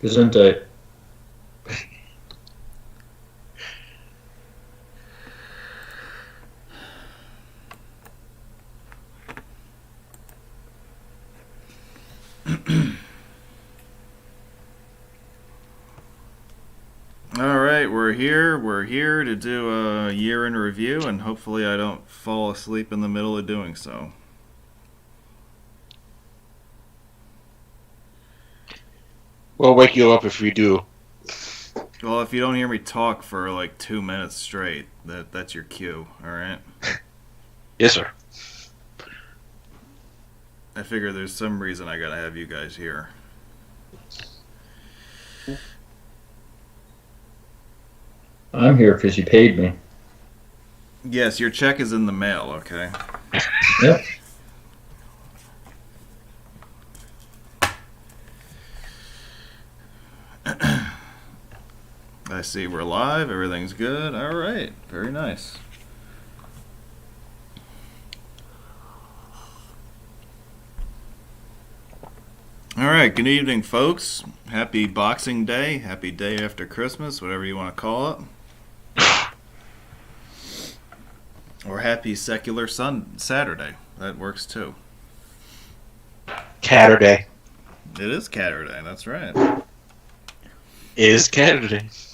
Gesundheit. All right, we're here. We're here to do a year in review, and hopefully, I don't fall asleep in the middle of doing so. We'll wake you up if we do. Well, if you don't hear me talk for like 2 minutes straight, that's your cue. All right. Yes, sir. I figure there's some reason I gotta have you guys here. I'm here because you paid me. Yes, your check is in the mail. Okay. Yep. I see we're live. Everything's good. All right. Very nice. All right. Good evening, folks. Happy Boxing Day. Happy day after Christmas, whatever you want to call it. Or happy secular Saturday. That works too. Catterday. It is Saturday. That's right. Is Catterday.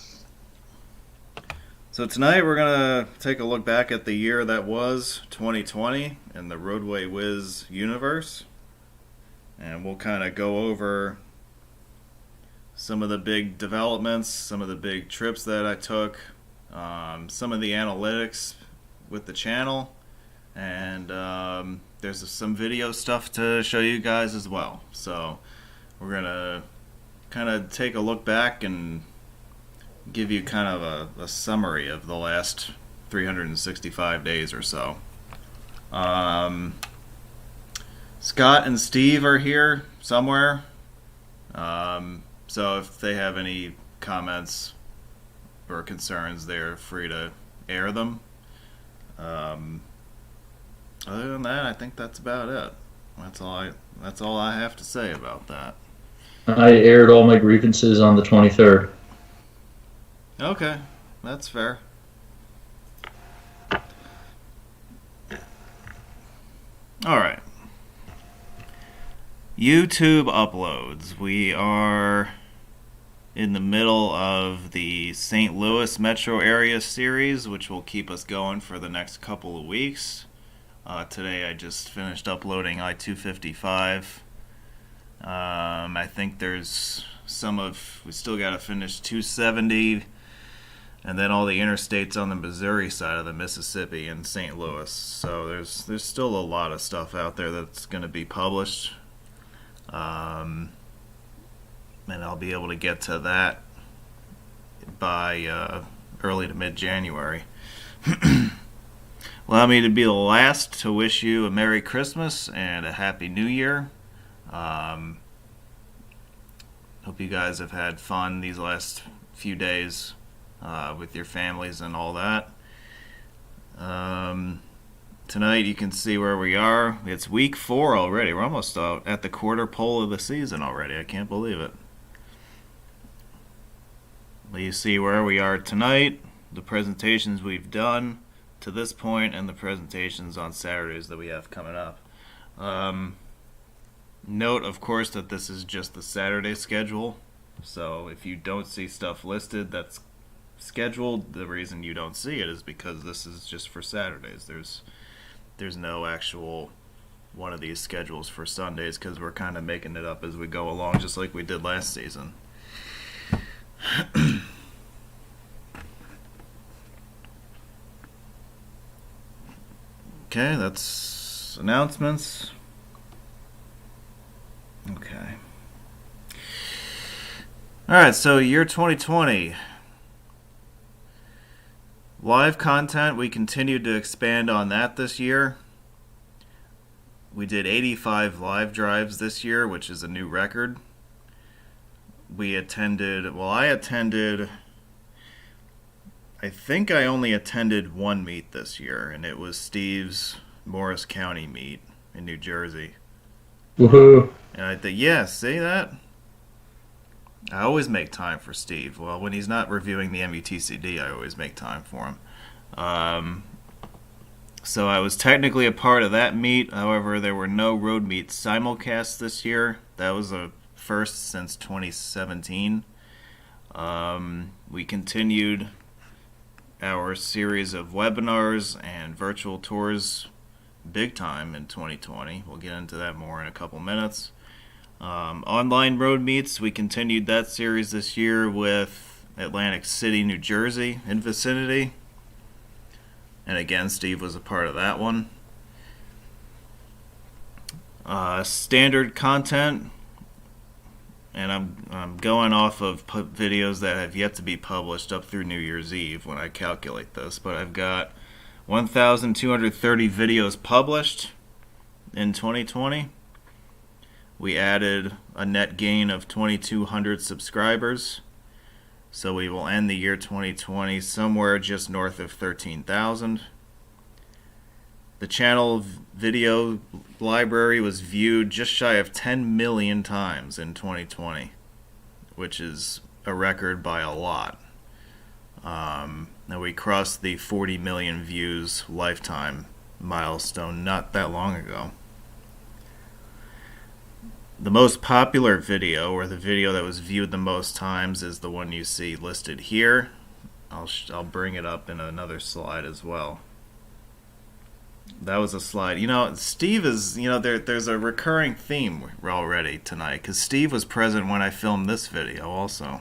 So tonight we're gonna take a look back at the year that was 2020 in the Roadway Wiz universe, and we'll kind of go over some of the big developments, some of the big trips that I took, some of the analytics with the channel, and there's some video stuff to show you guys as well. So we're gonna kind of take a look back and give you kind of a summary of the last 365 days or so. Um, Scott and Steve are here somewhere. So if they have any comments or concerns, they're free to air them. Um, Other than that, I think that's about it. That's all I have to say about that. I aired all my grievances on the 23rd. Okay, that's fair. All right. YouTube uploads. We are in the middle of the St. Louis metro area series, which will keep us going for the next couple of weeks. Today I just finished uploading I-255. I think we still got to finish 270, and then all the interstates on the Missouri side of the Mississippi and St. Louis. So there's still a lot of stuff out there that's going to be published. And I'll be able to get to that by early to mid-January. Allow me to be the last to wish you a Merry Christmas and a Happy New Year. Hope you guys have had fun these last few days with your families and all that. Tonight you can see where we are. It's week 4 already. We're almost at the quarter pole of the season already. I can't believe it. You see where we are tonight, the presentations we've done to this point, and the presentations on Saturdays that we have coming up. Note, of course, that this is just the Saturday schedule. So if you don't see stuff listed that's scheduled, the reason you don't see it is because this is just for Saturdays. There's no actual one of these schedules for Sundays because we're kind of making it up as we go along, just like we did last season. Okay, that's announcements. Okay. Alright, so year 2020. Live content, we continued to expand on that this year. We did 85 live drives this year, which is a new record. I think I only attended one meet this year, and it was Steve's Morris County meet in New Jersey. Woohoo! And I think, yeah, see that? I always make time for Steve. Well, when he's not reviewing the MUTCD, I always make time for him. So I was technically a part of that meet. However, there were no road meets simulcasts this year. That was a first since 2017. We continued our series of webinars and virtual tours big time in 2020. We'll get into that more in a couple minutes. Online road meets, we continued that series this year with Atlantic City, New Jersey in vicinity. And again, Steve was a part of that one. Standard content, and I'm going off of videos that have yet to be published up through New Year's Eve when I calculate this, but I've got 1,230 videos published in 2020. We added a net gain of 2,200 subscribers, so we will end the year 2020 somewhere just north of 13,000. The channel video library was viewed just shy of 10 million times in 2020, which is a record by a lot. Now we crossed the 40 million views lifetime milestone not that long ago. The most popular video, or the video that was viewed the most times, is the one you see listed here. I'll bring it up in another slide as well. That was a slide. You know, Steve is, there's a recurring theme already tonight, because Steve was present when I filmed this video also.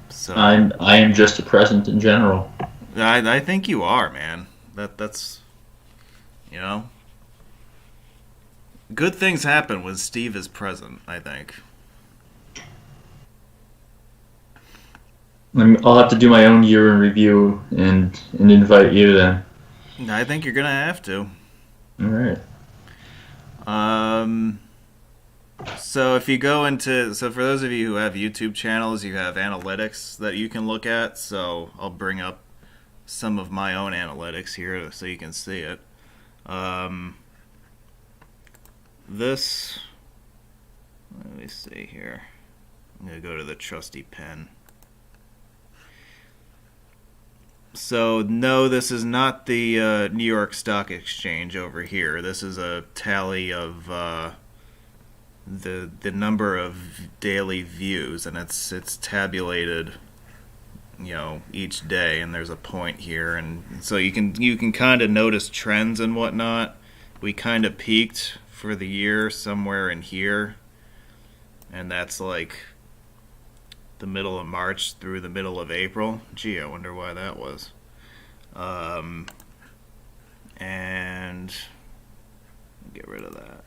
So I am just a present in general. I think you are, man. That's good things happen when Steve is present, I think. I'll have to do my own year in review and invite you then. I think you're gonna have to. All right. So if you go into, so for those of you who have YouTube channels, you have analytics that you can look at. So I'll bring up some of my own analytics here so you can see it. Let me see here. I'm gonna go to the trusty pen. So no, this is not the New York Stock Exchange over here. This is a tally of the number of daily views, and it's tabulated, each day. And there's a point here, and so you can kind of notice trends and whatnot. We kind of peaked for the year somewhere in here, and that's like the middle of March through the middle of April. Gee, I wonder why that was. And get rid of that.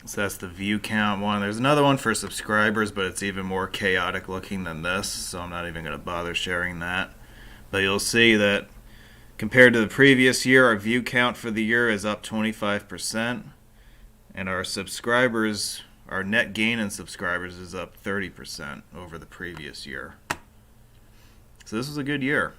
So that's the view count one. There's another one for subscribers, but it's even more chaotic looking than this, so I'm not even going to bother sharing that. But you'll see that compared to the previous year, our view count for the year is up 25%, and our subscribers, our net gain in subscribers is up 30% over the previous year. So this was a good year.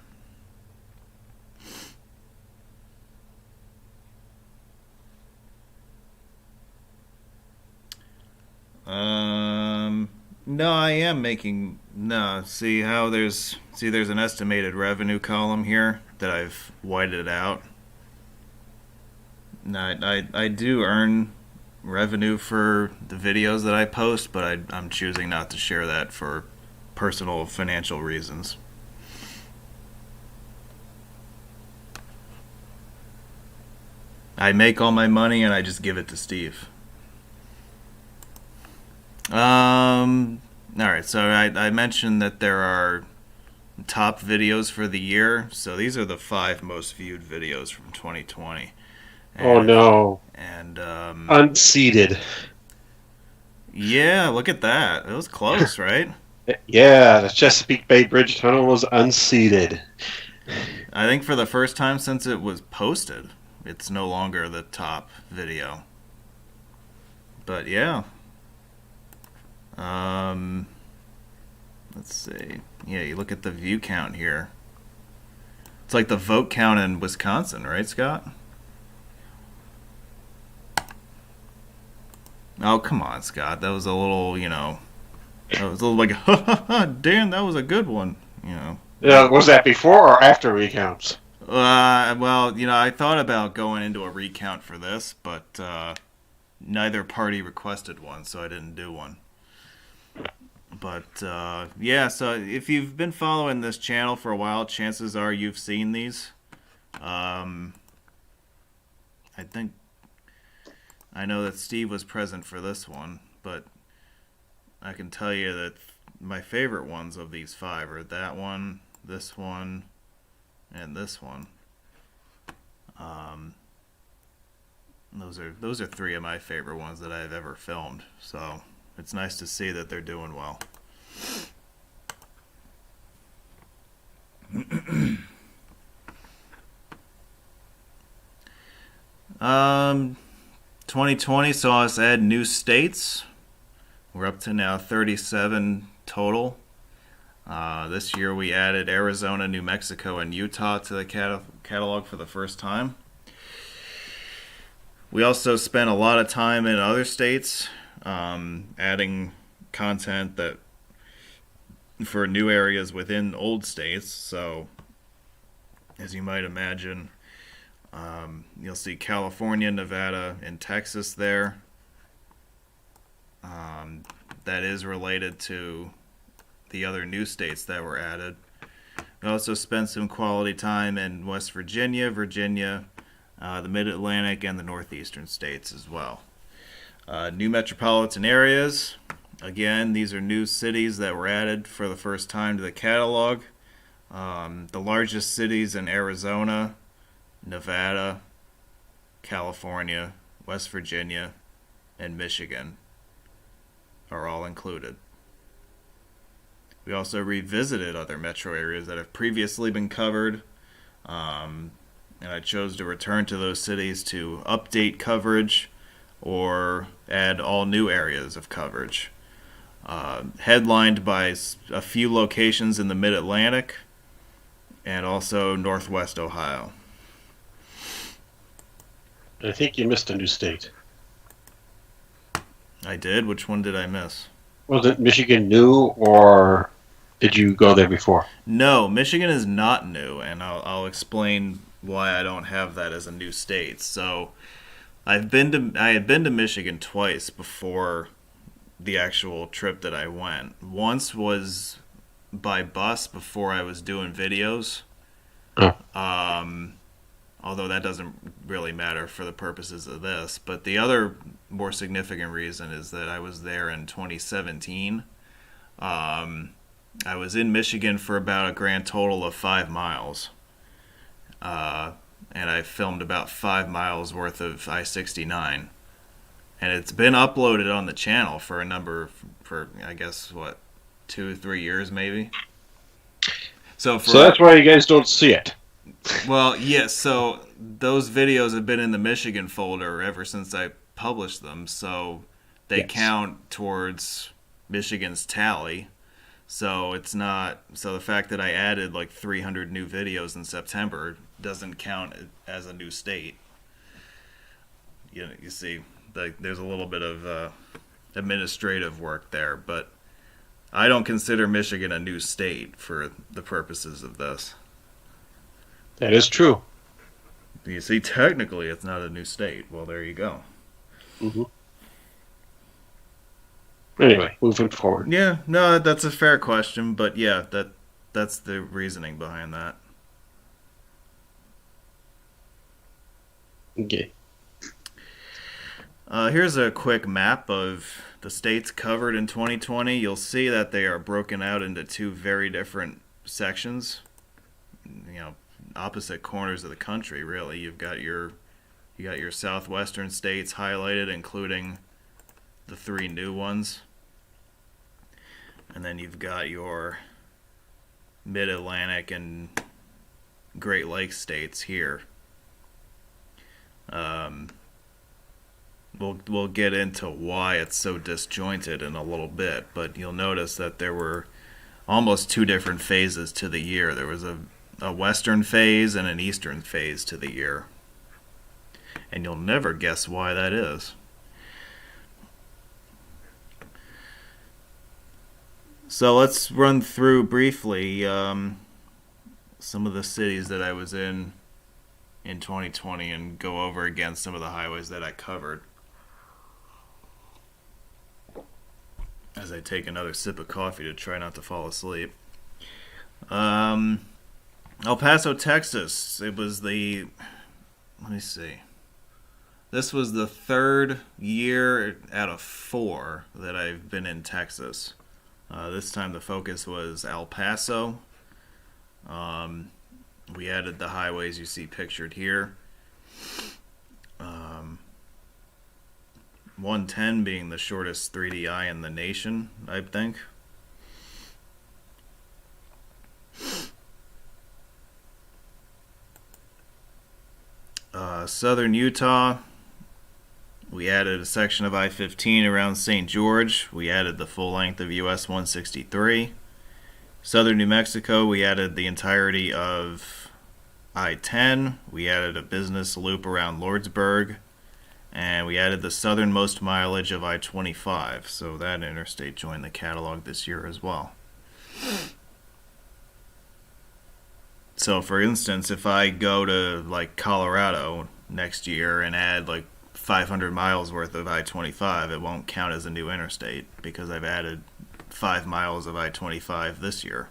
No, I am making, no, see there's an estimated revenue column here that I've whited out. No, I do earn revenue for the videos that I post, but I'm choosing not to share that for personal financial reasons. I make all my money and I just give it to Steve. Alright, so I mentioned that there are top videos for the year. So these are the 5 most viewed videos from 2020. Oh no. And Unseated. yeah, look at that. It was close, right? Yeah, the Chesapeake Bay Bridge Tunnel was unseated. I think for the first time since it was posted, it's no longer the top video. But yeah. Let's see. Yeah, you look at the view count here. It's like the vote count in Wisconsin, right, Scott? Oh, come on, Scott. That was a little, that was a little like, ha ha ha, Dan, that was a good one. Was that before or after recounts? Well, I thought about going into a recount for this, but neither party requested one, so I didn't do one. But yeah, so if you've been following this channel for a while, chances are you've seen these. I think I know that Steve was present for this one, but I can tell you that my favorite ones of these 5 are that one, this one, and this one. Those are 3 of my favorite ones that I've ever filmed. So it's nice to see that they're doing well. 2020 saw us add new states. We're up to now 37 total. This year we added Arizona, New Mexico, and Utah to the catalog for the first time. We also spent a lot of time in other states, adding content that for new areas within old states. So, as you might imagine, you'll see California, Nevada, and Texas there. That is related to the other new states that were added. We also spent some quality time in West Virginia, the Mid-Atlantic, and the Northeastern states as well. New metropolitan areas. Again, these are new cities that were added for the first time to the catalog. The largest cities in Arizona, Nevada, California, West Virginia, and Michigan are all included. We also revisited other metro areas that have previously been covered, and I chose to return to those cities to update coverage or add all new areas of coverage. Headlined by a few locations in the Mid-Atlantic and also Northwest Ohio. I think you missed a new state. I did? Which one did I miss? Was it Michigan new, or did you go there before? No, Michigan is not new, and I'll explain why I don't have that as a new state. So, I had been to Michigan twice before the actual trip that I went. Once was by bus before I was doing videos. Oh. Although that doesn't really matter for the purposes of this. But the other more significant reason is that I was there in 2017. I was in Michigan for about a grand total of 5 miles. And I filmed about 5 miles worth of I-69. And it's been uploaded on the channel for I guess, 2-3 years maybe? So that's why you guys don't see it. Well, yes, so those videos have been in the Michigan folder ever since I published them, so they count towards Michigan's tally. So it's not, so the fact that I added like 300 new videos in September doesn't count as a new state. You see, there's a little bit of administrative work there, but I don't consider Michigan a new state for the purposes of this. That is true. You see, technically it's not a new state. Well, there you go. Mm-hmm. Anyway, moving forward. Yeah, no, that's a fair question, but yeah, that's the reasoning behind that. Okay. Here's a quick map of the states covered in 2020. You'll see that they are broken out into 2 very different sections. Opposite corners of the country, really. You got your Southwestern states highlighted, including the 3 new ones. And then you've got your Mid-Atlantic and Great Lakes states here. We'll get into why it's so disjointed in a little bit, but you'll notice that there were almost 2 different phases to the year. There was a western phase and an eastern phase to the year. And you'll never guess why that is. So let's run through briefly some of the cities that I was in 2020 and go over again some of the highways that I covered. As I take another sip of coffee to try not to fall asleep. El Paso, Texas. It was let me see. This was the third year out of 4 that I've been in Texas. This time the focus was El Paso. We added the highways you see pictured here. 110 being the shortest 3DI in the nation, I think. Southern Utah, we added a section of I-15 around St. George. We added the full length of US 163. Southern New Mexico, we added the entirety of I-10. We added a business loop around Lordsburg. And we added the southernmost mileage of I-25. So that interstate joined the catalog this year as well. So for instance, if I go to like Colorado next year and add like 500 miles worth of I-25, it won't count as a new interstate because I've added 5 miles of I-25 this year.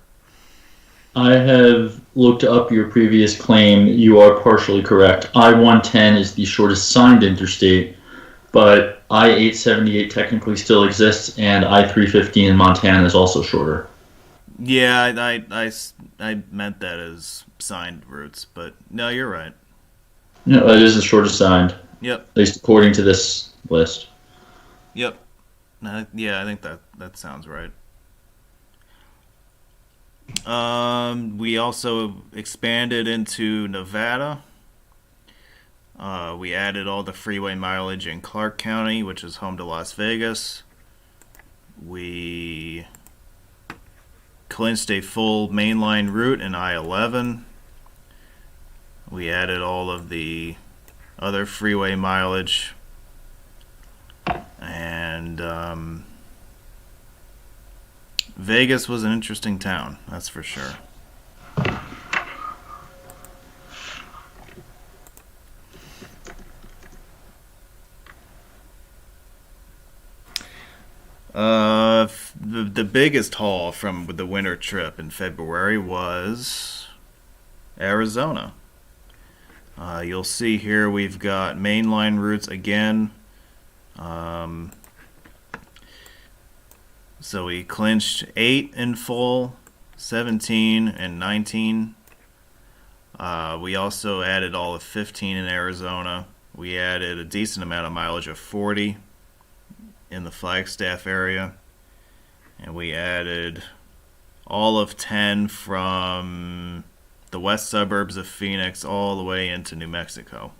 I have looked up your previous claim. You are partially correct. I-110 is the shortest signed interstate, but I-878 technically still exists, and I-315 in Montana is also shorter. Yeah, I meant that as signed routes, but no, you're right. No, it is the shortest signed, Yep, at least according to this list. yep. Yeah, I think that sounds right. We also expanded into Nevada. We added all the freeway mileage in Clark County, which is home to Las Vegas. We clinched a full mainline route in I-11. We added all of the other freeway mileage. And Vegas was an interesting town, that's for sure. The biggest haul from the winter trip in February was Arizona. You'll see here we've got mainline routes again. So we clinched 8 in full, 17 and 19. We also added all of 15 in Arizona. We added a decent amount of mileage of 40 in the Flagstaff area. And we added all of 10 from the west suburbs of Phoenix all the way into New Mexico.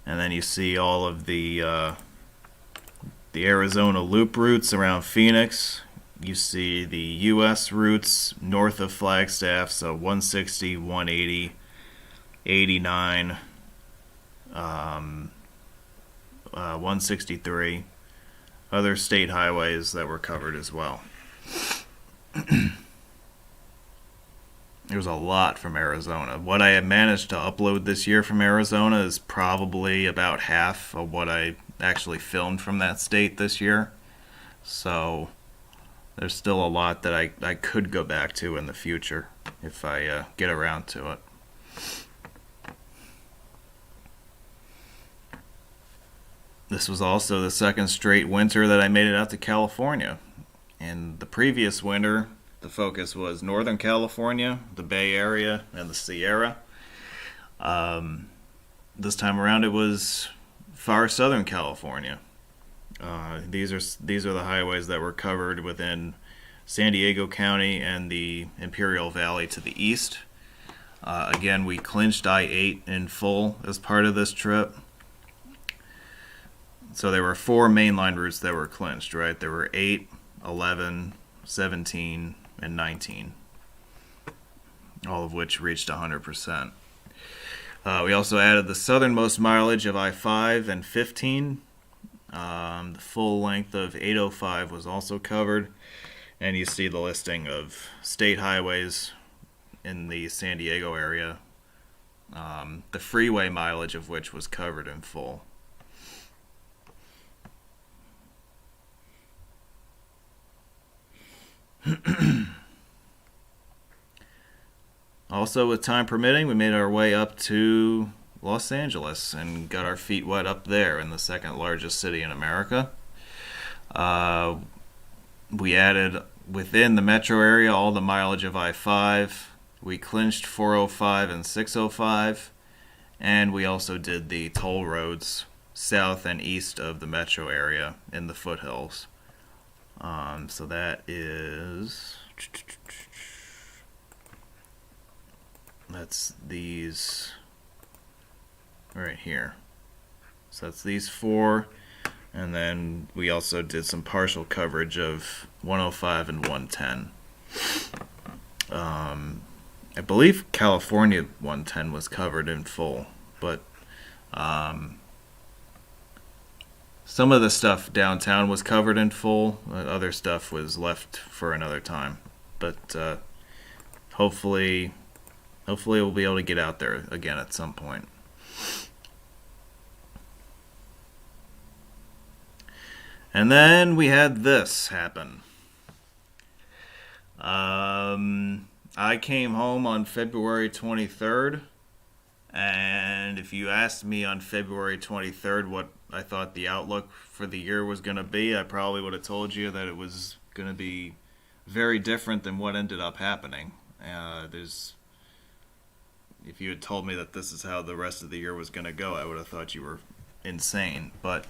And then you see all of the Arizona loop routes around Phoenix. You see the U.S. routes north of Flagstaff, so 160, 180, 89, 163. Other state highways that were covered as well. There's a lot from Arizona. What I have managed to upload this year from Arizona is probably about half of what I actually filmed from that state this year. So there's still a lot that I could go back to in the future if I get around to it. This was also the second straight winter that I made it out to California. In the previous winter, the focus was Northern California, the Bay Area, and the Sierra. This time around, it was far Southern California. These are the highways that were covered within San Diego County and the Imperial Valley to the east. Again, we clinched I-8 in full as part of this trip. So there were 4 mainline routes that were clinched, right? There were 8, 11, 17, and 19, all of which reached 100%. We also added the southernmost mileage of I-5 and 15. The full length of 805 was also covered. And you see the listing of state highways in the San Diego area, the freeway mileage of which was covered in full. Also, with time permitting, we made our way up to Los Angeles and got our feet wet up there in the second largest city in America. We added within the metro area all the mileage of I-5. We clinched 405 and 605. And we also did the toll roads south and east of the metro area in the foothills. So that is... That's these right here. So that's these four. And then we also did some partial coverage of 105 and 110. I believe California 110 was covered in full, but some of the stuff downtown was covered in full. Other stuff was left for another time. But hopefully we'll be able to get out there again at some point. And then we had this happen. I came home on February 23rd, and if you asked me on February 23rd what I thought the outlook for the year was going to be, I probably would have told you that it was going to be very different than what ended up happening. If you had told me that this is how the rest of the year was going to go, I would have thought you were insane. But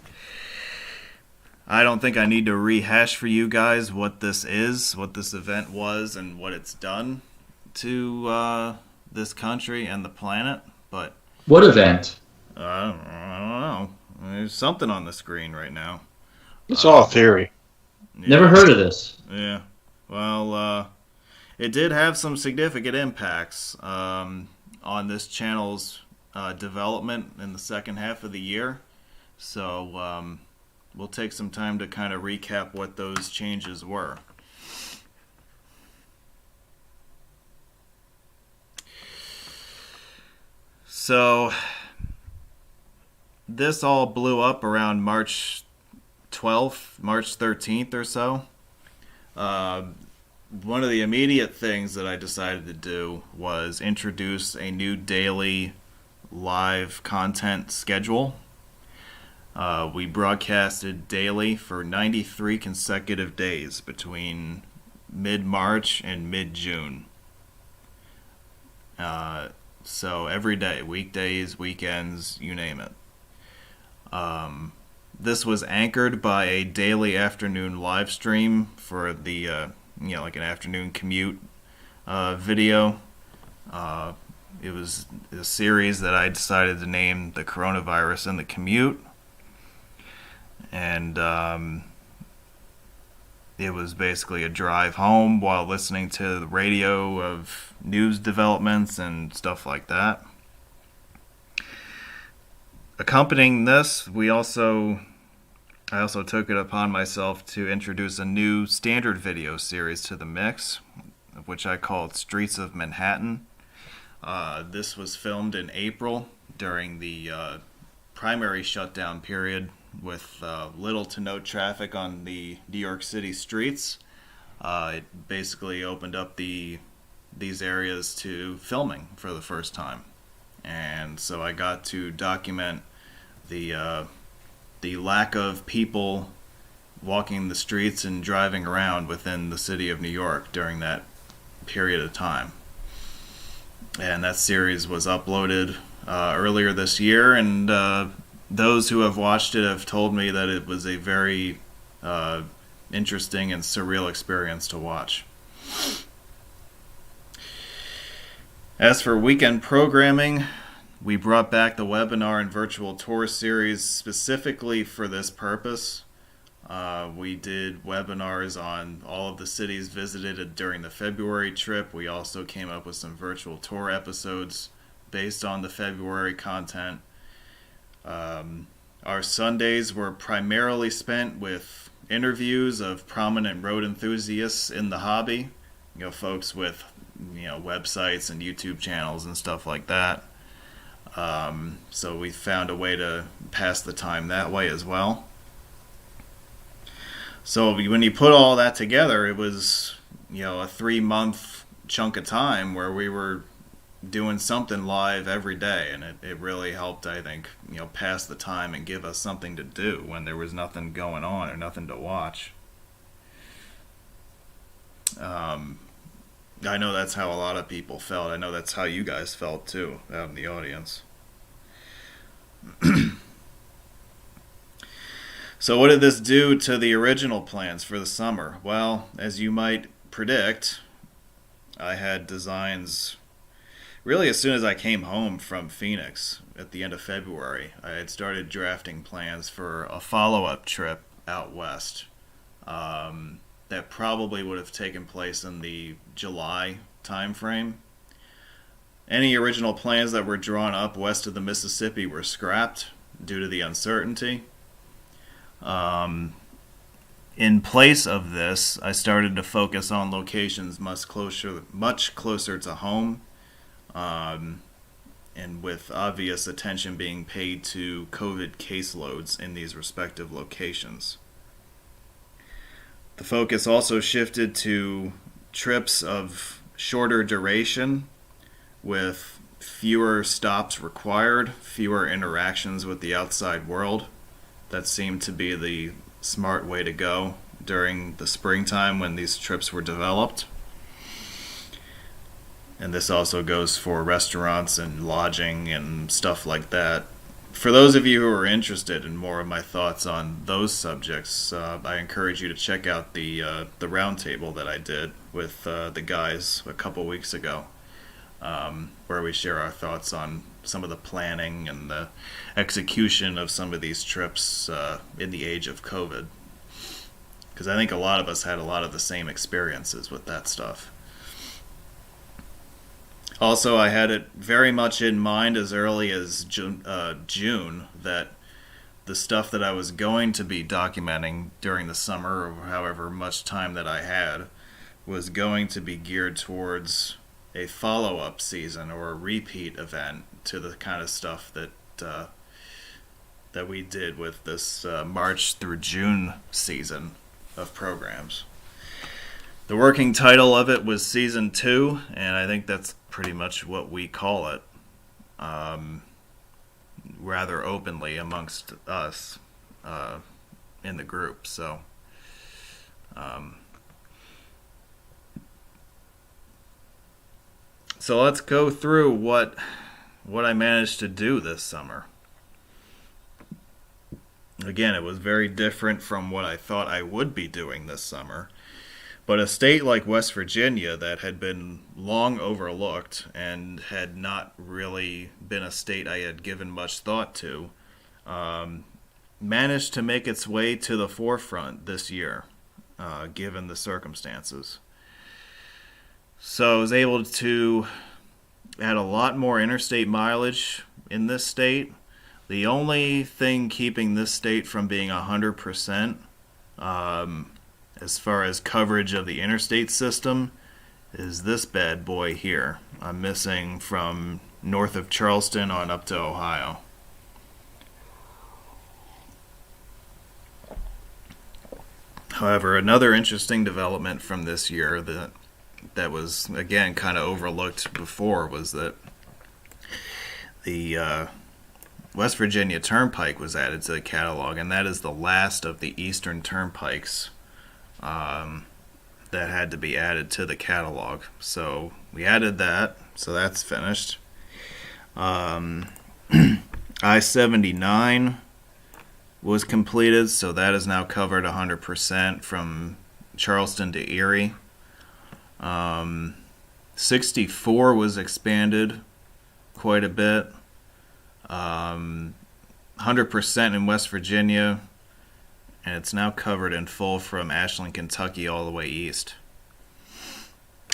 I don't think I need to rehash for you guys what this is, what this event was, and what it's done to this country and the planet. But What event? I don't know. There's something on the screen right now. It's all theory. Yeah. Never heard of this. Yeah. Well, it did have some significant impacts on this channel's development in the second half of the year. So we'll take some time to kind of recap what those changes were. So this all blew up around March 12th, March 13th or so. One of the immediate things that I decided to do was introduce a new daily live content schedule. We broadcasted daily for 93 consecutive days between mid-March and mid-June. So every day, weekdays, weekends, you name it. This was anchored by a daily afternoon live stream for the, like an afternoon commute video. It was a series that I decided to name The Coronavirus and the Commute. And it was basically a drive home while listening to the radio of news developments and stuff like that. Accompanying this, I also took it upon myself to introduce a new standard video series to the mix, which I called Streets of Manhattan. This was filmed in April during the primary shutdown period with little to no traffic on the New York City streets. It basically opened up these areas to filming for the first time. And so I got to document the lack of people walking the streets and driving around within the city of New York during that period of time. And that series was uploaded earlier this year, and those who have watched it have told me that it was a very interesting and surreal experience to watch. As for weekend programming, we brought back the webinar and virtual tour series specifically for this purpose. We did webinars on all of the cities visited during the February trip. We also came up with some virtual tour episodes based on the February content. Our Sundays were primarily spent with interviews of prominent road enthusiasts in the hobby. Folks with websites and YouTube channels and stuff like that. So we found a way to pass the time that way as well. So when you put all that together, it was a 3-month chunk of time where we were doing something live every day, and it really helped, I think, pass the time and give us something to do when there was nothing going on or nothing to watch. I know that's how a lot of people felt. I know that's how you guys felt too, out in the audience. So what did this do to the original plans for the summer? Well, as you might predict, I had designs really as soon as I came home from Phoenix at the end of February. I had started drafting plans for a follow-up trip out west. That probably would have taken place in the July time frame. Any original plans that were drawn up west of the Mississippi were scrapped due to the uncertainty. In place of this, I started to focus on locations much closer to home, and with obvious attention being paid to COVID caseloads in these respective locations. The focus also shifted to trips of shorter duration with fewer stops required, fewer interactions with the outside world. That seemed to be the smart way to go during the springtime when these trips were developed. And this also goes for restaurants and lodging and stuff like that. For those of you who are interested in more of my thoughts on those subjects, I encourage you to check out the roundtable that I did with the guys a couple weeks ago, where we share our thoughts on some of the planning and the execution of some of these trips in the age of COVID. Because I think a lot of us had a lot of the same experiences with that stuff. Also, I had it very much in mind as early as June that the stuff that I was going to be documenting during the summer, or however much time that I had, was going to be geared towards a follow-up season or a repeat event to the kind of stuff that we did with this March through June season of programs. The working title of it was Season 2, and I think that's pretty much what we call it, rather openly amongst us in the group. So let's go through what I managed to do this summer. Again, it was very different from what I thought I would be doing this summer. But a state like West Virginia that had been long overlooked and had not really been a state I had given much thought to, managed to make its way to the forefront this year, given the circumstances. So I was able to add a lot more interstate mileage in this state. The only thing keeping this state from being 100%, as far as coverage of the interstate system, is this bad boy here. I'm missing from north of Charleston on up to Ohio. However, another interesting development from this year that was, again, kind of overlooked before was that the West Virginia Turnpike was added to the catalog, and that is the last of the Eastern Turnpikes that had to be added to the catalog. So we added that, so that's finished. I-79 was completed, so that is now covered 100% from Charleston to Erie. 64 was expanded quite a bit. 100% in West Virginia, and it's now covered in full from Ashland, Kentucky all the way east.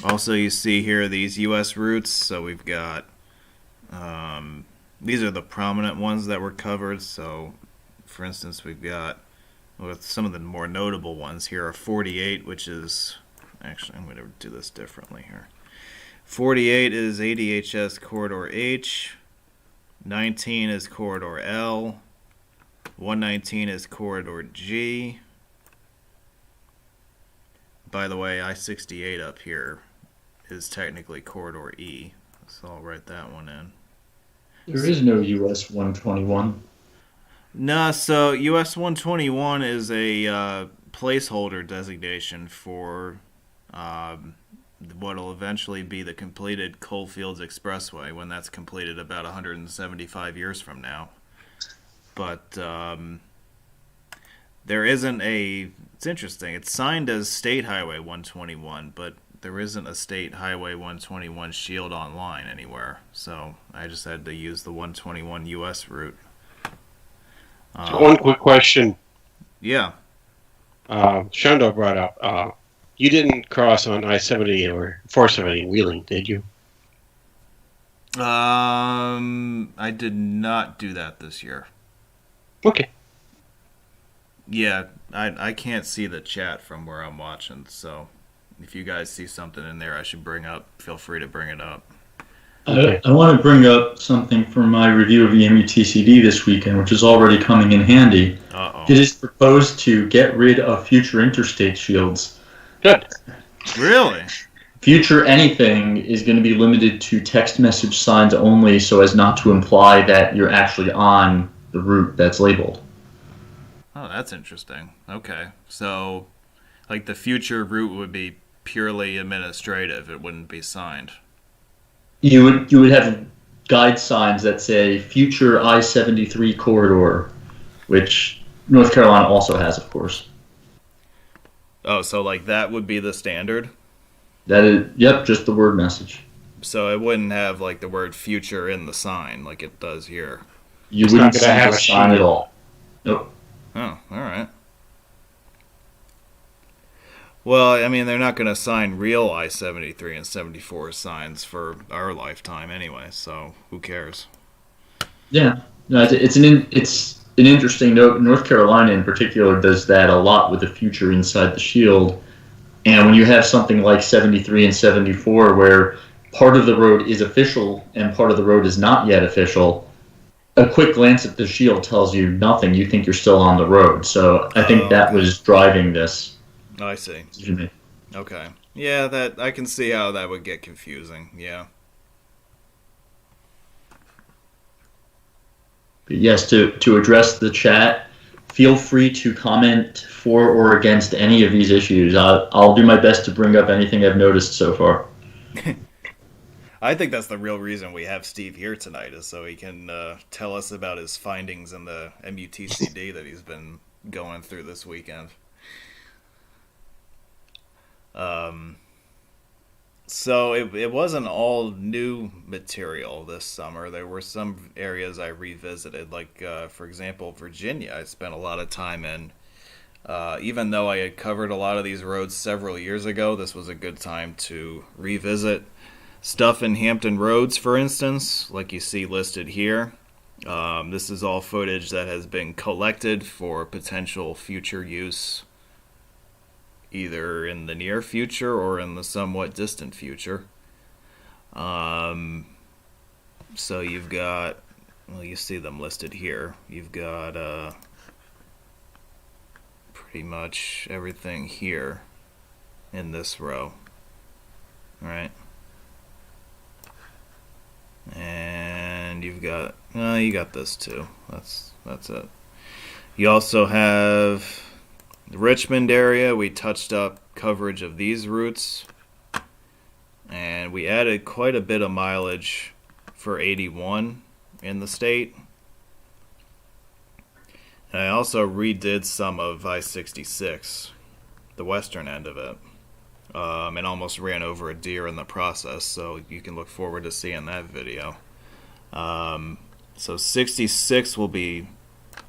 Also, you see here these U.S. routes. So we've got, these are the prominent ones that were covered. So, for instance, we've got with some of the more notable ones here are 48, which is actually I'm going to do this differently here. 48 is ADHS corridor H. 19 is corridor L. 119 is corridor G. By the way, I-68 up here is technically corridor E, so I'll write that one in. There is no US 121. Nah, so US 121 is a placeholder designation for what will eventually be the completed Coalfields Expressway when that's completed about 175 years from now. But there isn't a... It's interesting. It's signed as State Highway 121, but there isn't a State Highway 121 shield online anywhere. So I just had to use the 121 US route. One quick question. Yeah. Shondo brought up, you didn't cross on I-70 or 470 in Wheeling, did you? I did not do that this year. Okay. Yeah, I can't see the chat from where I'm watching, so if you guys see something in there I should bring up, feel free to bring it up. Okay. I want to bring up something from my review of the MUTCD this weekend, which is already coming in handy. Uh-oh. It is proposed to get rid of future interstate shields. Good. Really? Future anything is going to be limited to text message signs only so as not to imply that you're actually on the route that's labeled. Oh, that's interesting. Okay. So, like, the future route would be purely administrative. It wouldn't be signed. You would have guide signs that say future I-73 corridor, which North Carolina also has, of course. Oh, so, like, that would be the standard? That is, yep, just the word message. So it wouldn't have, like, the word future in the sign like it does here. You It's wouldn't not gonna have a a sign at shield. all. Nope. Oh, all right. Well, I mean, they're not going to sign real I-73 and 74 signs for our lifetime anyway, so who cares? Yeah, no, it's an interesting note. North Carolina, in particular, does that a lot with the future inside the shield. And when you have something like 73 and 74, where part of the road is official and part of the road is not yet official, a quick glance at the shield tells you nothing. You think you're still on the road. So I think that was driving this. Oh, I see. Excuse me. Okay. Yeah, that I can see how that would get confusing. Yeah. But yes, to address the chat, feel free to comment for or against any of these issues. I'll do my best to bring up anything I've noticed so far. I think that's the real reason we have Steve here tonight, is so he can tell us about his findings in the MUTCD that he's been going through this weekend. So it wasn't all new material this summer. There were some areas I revisited, like, for example, Virginia. I spent a lot of time in. Even though I had covered a lot of these roads several years ago, this was a good time to revisit stuff in Hampton Roads, for instance, like you see listed here. This is all footage that has been collected for potential future use, either in the near future or in the somewhat distant future. So you've got, well, you see them listed here. You've got pretty much everything here in this row. All right. And you've got, you got this too. That's it. You also have the Richmond area. We touched up coverage of these routes, and we added quite a bit of mileage for 81 in the state. And I also redid some of I-66, the western end of it, and almost ran over a deer in the process, so you can look forward to seeing that video. So 66 will be...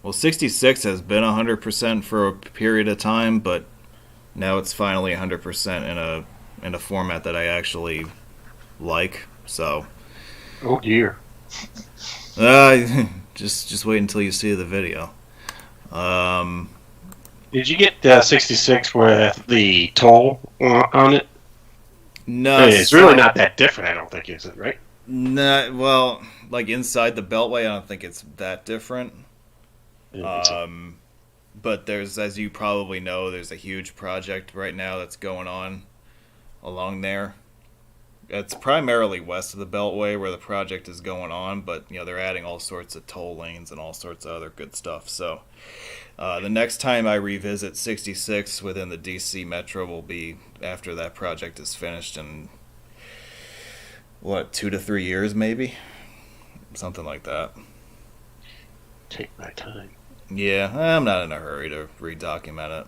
Well, 66 has been 100% for a period of time, but now it's finally 100% in a format that I actually like. So, Oh dear. just wait until you see the video. Did you get 66 with the toll on it? I No, mean, it's really not that different, I don't think, is it, right? nah, well, like inside the Beltway, I don't think it's that different. I don't think so. But there's, as you probably know, there's a huge project right now that's going on along there. It's primarily west of the Beltway where the project is going on, but they're adding all sorts of toll lanes and all sorts of other good stuff. So the next time I revisit 66 within the DC Metro will be after that project is finished in what, 2 to 3 years maybe, something like that. Take my time. Yeah, I'm not in a hurry to redocument it.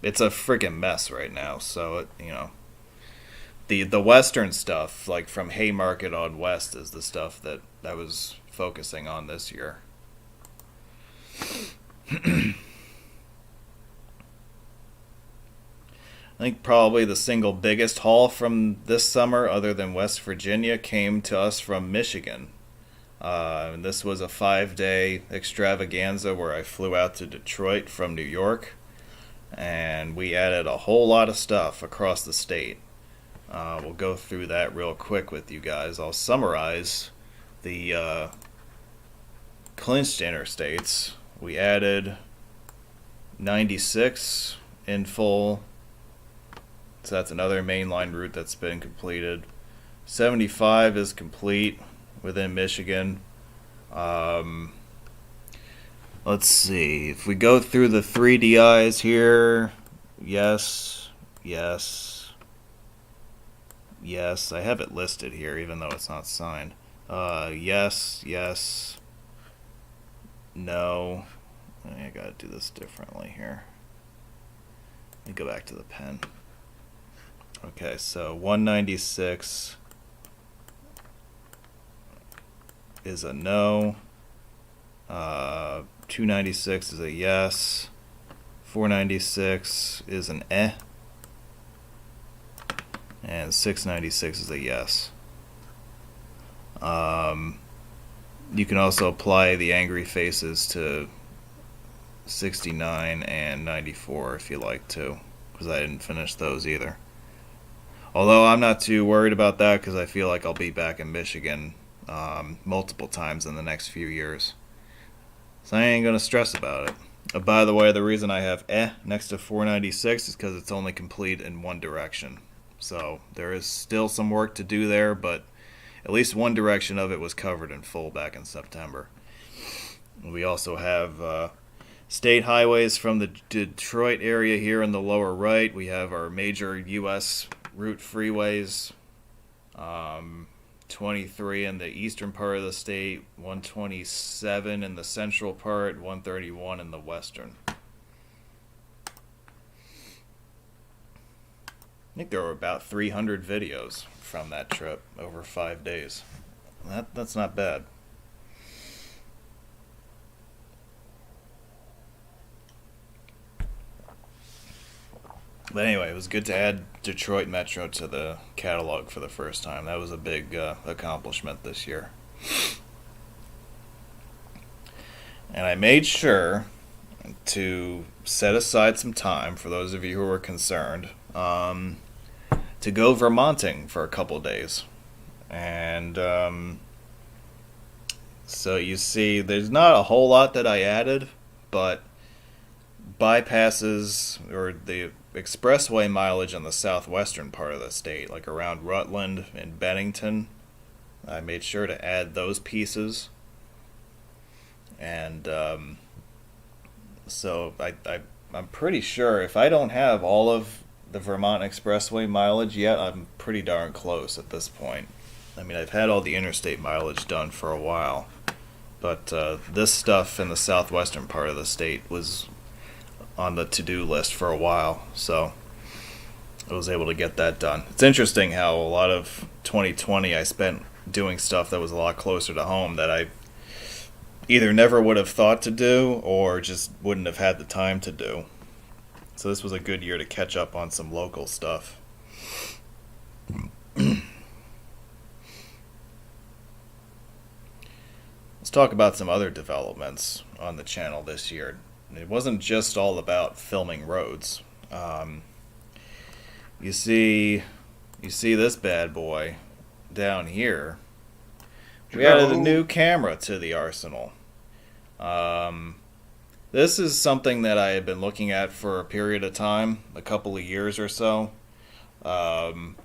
It's a freaking mess right now. So the western stuff, like from Haymarket on west, is the stuff that I was focusing on this year. I think probably the single biggest haul from this summer, other than West Virginia, came to us from Michigan. And this was a 5-day extravaganza where I flew out to Detroit from New York, and we added a whole lot of stuff across the state. We'll go through that real quick with you guys. I'll summarize the clinched interstates. We added 96 in full, so that's another mainline route that's been completed. 75 is complete within Michigan. Let's see. If we go through the 3DIs here, yes, yes, yes. I have it listed here even though it's not signed. Yes, yes, no. I gotta do this differently here. Let me go back to the pen. Okay, so 196 is a no. 296 is a yes. 496 is an eh. And 696 is a yes. You can also apply the angry faces to 69 and 94 if you like to, because I didn't finish those either. Although I'm not too worried about that because I feel like I'll be back in Michigan multiple times in the next few years. So I ain't going to stress about it. By the way, the reason I have next to 496 is because it's only complete in one direction. So there is still some work to do there, but at least one direction of it was covered in full back in September. We also have state highways from the Detroit area here in the lower right. We have our major U.S. route freeways. 23 in the eastern part of the state, 127 in the central part, 131 in the western. I think there were about 300 videos from that trip over 5 days. That's not bad. But anyway, it was good to add Detroit Metro to the catalog for the first time. That was a big accomplishment this year. And I made sure to set aside some time, for those of you who are concerned, to go Vermonting for a couple days. And so you see, there's not a whole lot that I added, but bypasses, or the expressway mileage on the southwestern part of the state, like around Rutland and Bennington, I made sure to add those pieces. And so I'm pretty sure if I don't have all of the Vermont expressway mileage yet, I'm pretty darn close at this point. I mean, I've had all the interstate mileage done for a while, but this stuff in the southwestern part of the state was on the to-do list for a while, so I was able to get that done. It's interesting how a lot of 2020 I spent doing stuff that was a lot closer to home that I either never would have thought to do or just wouldn't have had the time to do. So this was a good year to catch up on some local stuff. Let's talk about some other developments on the channel this year. it wasn't just all about filming roads. Um, you see, you see this bad boy down here. We added a new Drone. camera to the arsenal. Um, this is something that I had been looking at for a period of time, a couple of years or so. Um,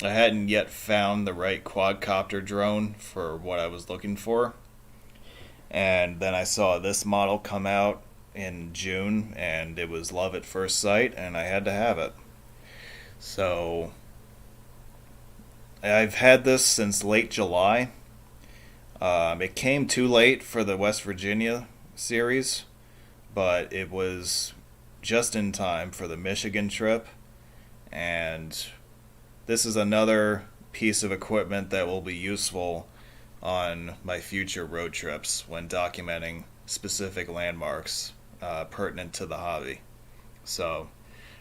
I hadn't yet found the right quadcopter drone for what I was looking for. And then I saw this model come out in June, and it was love at first sight, and I had to have it. So I've had this since late July. It came too late for the West Virginia series, but it was just in time for the Michigan trip. And this is another piece of equipment that will be useful on my future road trips when documenting specific landmarks pertinent to the hobby. So,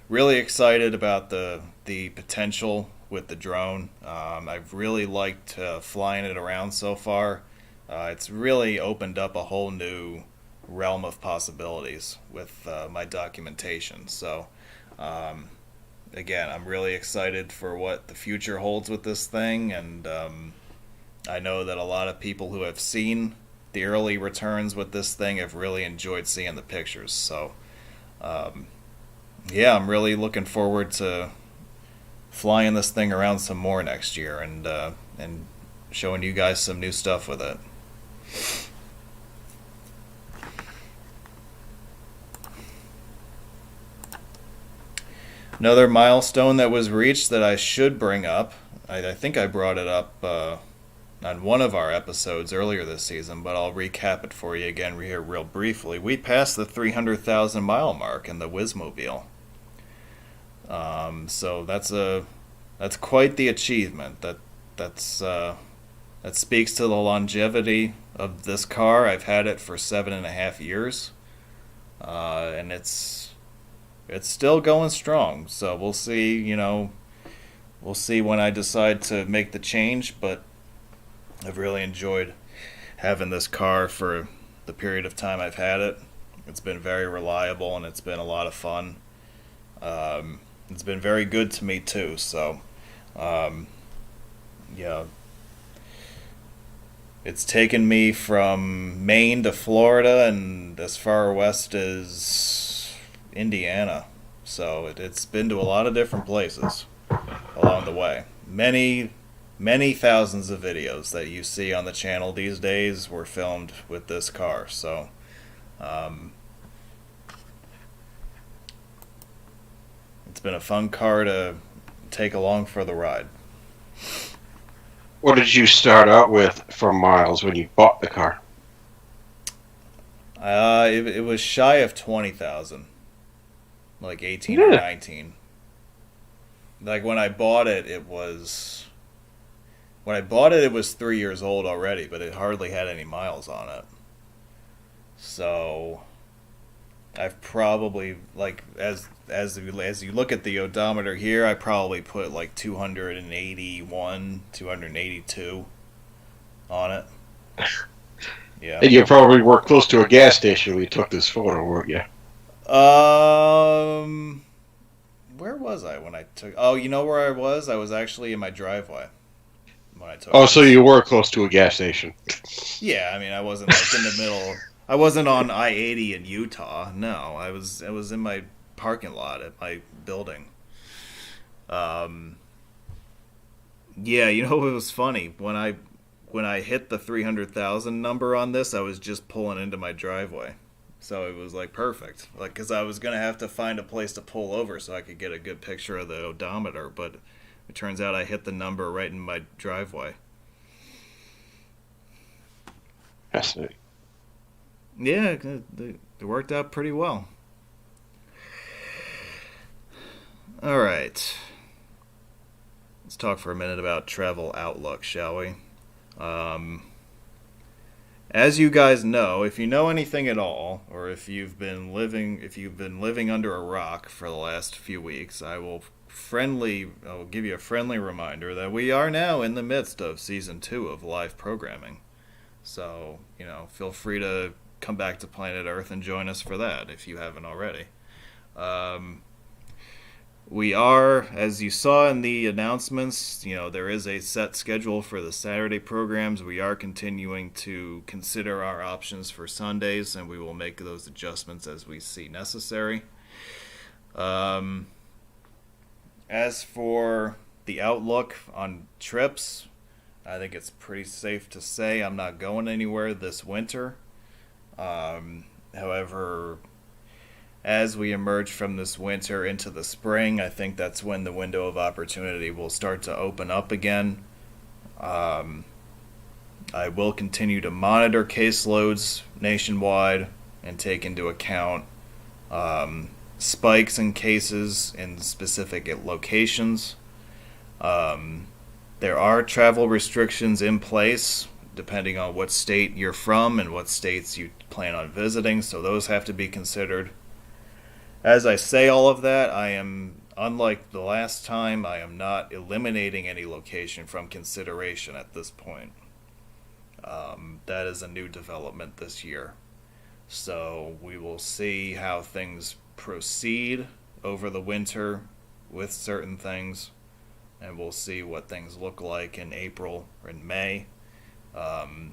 really excited about the potential with the drone. I've really liked flying it around so far. It's really opened up a whole new realm of possibilities with my documentation. So, um, again, I'm really excited for what the future holds with this thing, and I know that a lot of people who have seen the early returns with this thing have really enjoyed seeing the pictures. So, um, yeah, I'm really looking forward to flying this thing around some more next year and showing you guys some new stuff with it. Another milestone that was reached that I should bring up. I think I brought it up on one of our episodes earlier this season, but I'll recap it for you again here real briefly. We passed the 300,000 mile mark in the Wizmobile. So that's quite the achievement. That speaks to the longevity of this car. I've had it for 7.5 years, and it's still going strong. So we'll see. We'll see when I decide to make the change. But I've really enjoyed having this car for the period of time I've had it. It's been very reliable and it's been a lot of fun. It's been very good to me too. So, um, yeah, it's taken me from Maine to Florida and as far west as Indiana. So it's been to a lot of different places along the way. Many thousands of videos that you see on the channel these days were filmed with this car. So, um, it's been a fun car to take along for the ride. What did you start out with for miles when you bought the car? It was shy of 20,000, like 18 or Yeah. 19. Like when I bought it, it was 3 years old already, but it hardly had any miles on it. So I've probably like as you look at the odometer here, I probably put like 281, 282 on it. Yeah. And you probably were close to a gas station when you took this photo, weren't you? Um, where was I when I took? Oh, you know where I was? I was actually in my driveway when I took Oh, so this. you were close to a gas station. Yeah, I mean, I wasn't like in the middle. I wasn't on I-80 in Utah. No, I was in my parking lot at my building. Um, yeah, it was funny when I hit the 300,000 number on this, I was just pulling into my driveway. So it was like perfect. Like cuz I was going to have to find a place to pull over so I could get a good picture of the odometer, but it turns out I hit the number right in my driveway. Fascinating. Yeah, it worked out pretty well. All right. Let's talk for a minute about travel outlook, shall we? Um, as you guys know, if you know anything at all, or if you've been living under a rock for the last few weeks, I will give you a friendly reminder that we are now in the midst of season 2 of live programming. So, feel free to come back to planet Earth and join us for that if you haven't already. We are, as you saw in the announcements, there is a set schedule for the Saturday programs. We are continuing to consider our options for Sundays, and we will make those adjustments as we see necessary. As for the outlook on trips, I think it's pretty safe to say I'm not going anywhere this winter. However, as we emerge from this winter into the spring, I think that's when the window of opportunity will start to open up again. I will continue to monitor caseloads nationwide and take into account spikes in cases in specific locations. There are travel restrictions in place depending on what state you're from and what states you plan on visiting, so those have to be considered. As I say all of that, I am, unlike the last time, I am not eliminating any location from consideration at this point. That is a new development this year. So we will see how things proceed over the winter with certain things, and we'll see what things look like in April or in May. And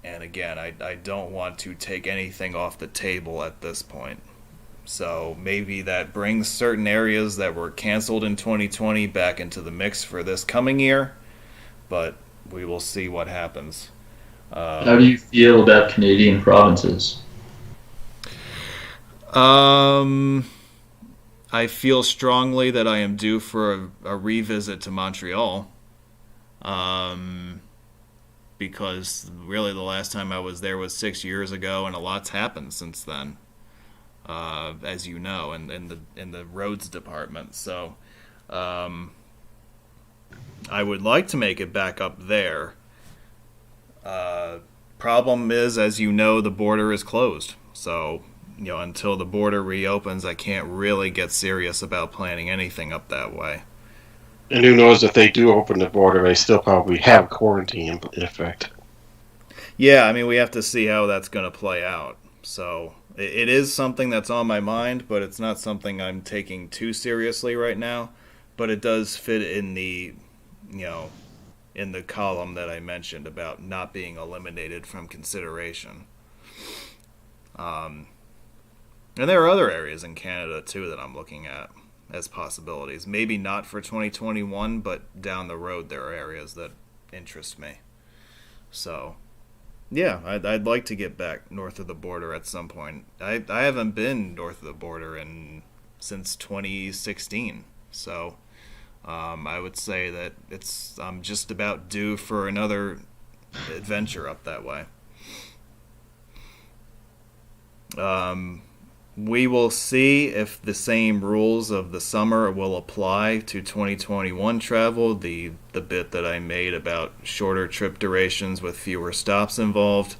again, I don't want to take anything off the table at this point. So maybe that brings certain areas that were canceled in 2020 back into the mix for this coming year, but we will see what happens. How do you feel about Canadian provinces? I feel strongly that I am due for a revisit to Montreal. Because really the last time I was there was 6 years ago, and a lot's happened since then. As you know, in the roads department. So, I would like to make it back up there. Problem is, as you know, the border is closed. So, until the border reopens, I can't really get serious about planning anything up that way. And who knows, if they do open the border, they still probably have quarantine in effect. Yeah, I mean, we have to see how that's going to play out. So it is something that's on my mind, but it's not something I'm taking too seriously right now. But it does fit in the, in the column that I mentioned about not being eliminated from consideration. And there are other areas in Canada, too, that I'm looking at as possibilities. Maybe not for 2021, but down the road there are areas that interest me. So, yeah, I'd like to get back north of the border at some point. I haven't been north of the border since 2016. So, I would say that I'm just about due for another adventure up that way. We will see if the same rules of the summer will apply to 2021 travel, the bit that I made about shorter trip durations with fewer stops involved.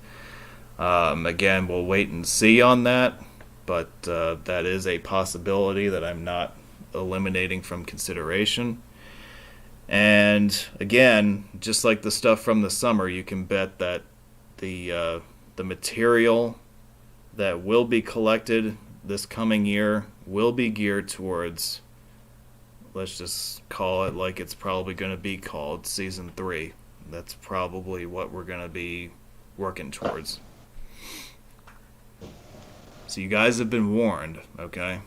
Again, we'll wait and see on that, but that is a possibility that I'm not eliminating from consideration. And again, just like the stuff from the summer, you can bet that the material that will be collected this coming year will be geared towards, let's just call it like it's probably going to be called, Season 3. That's probably what we're going to be working towards. So you guys have been warned, okay?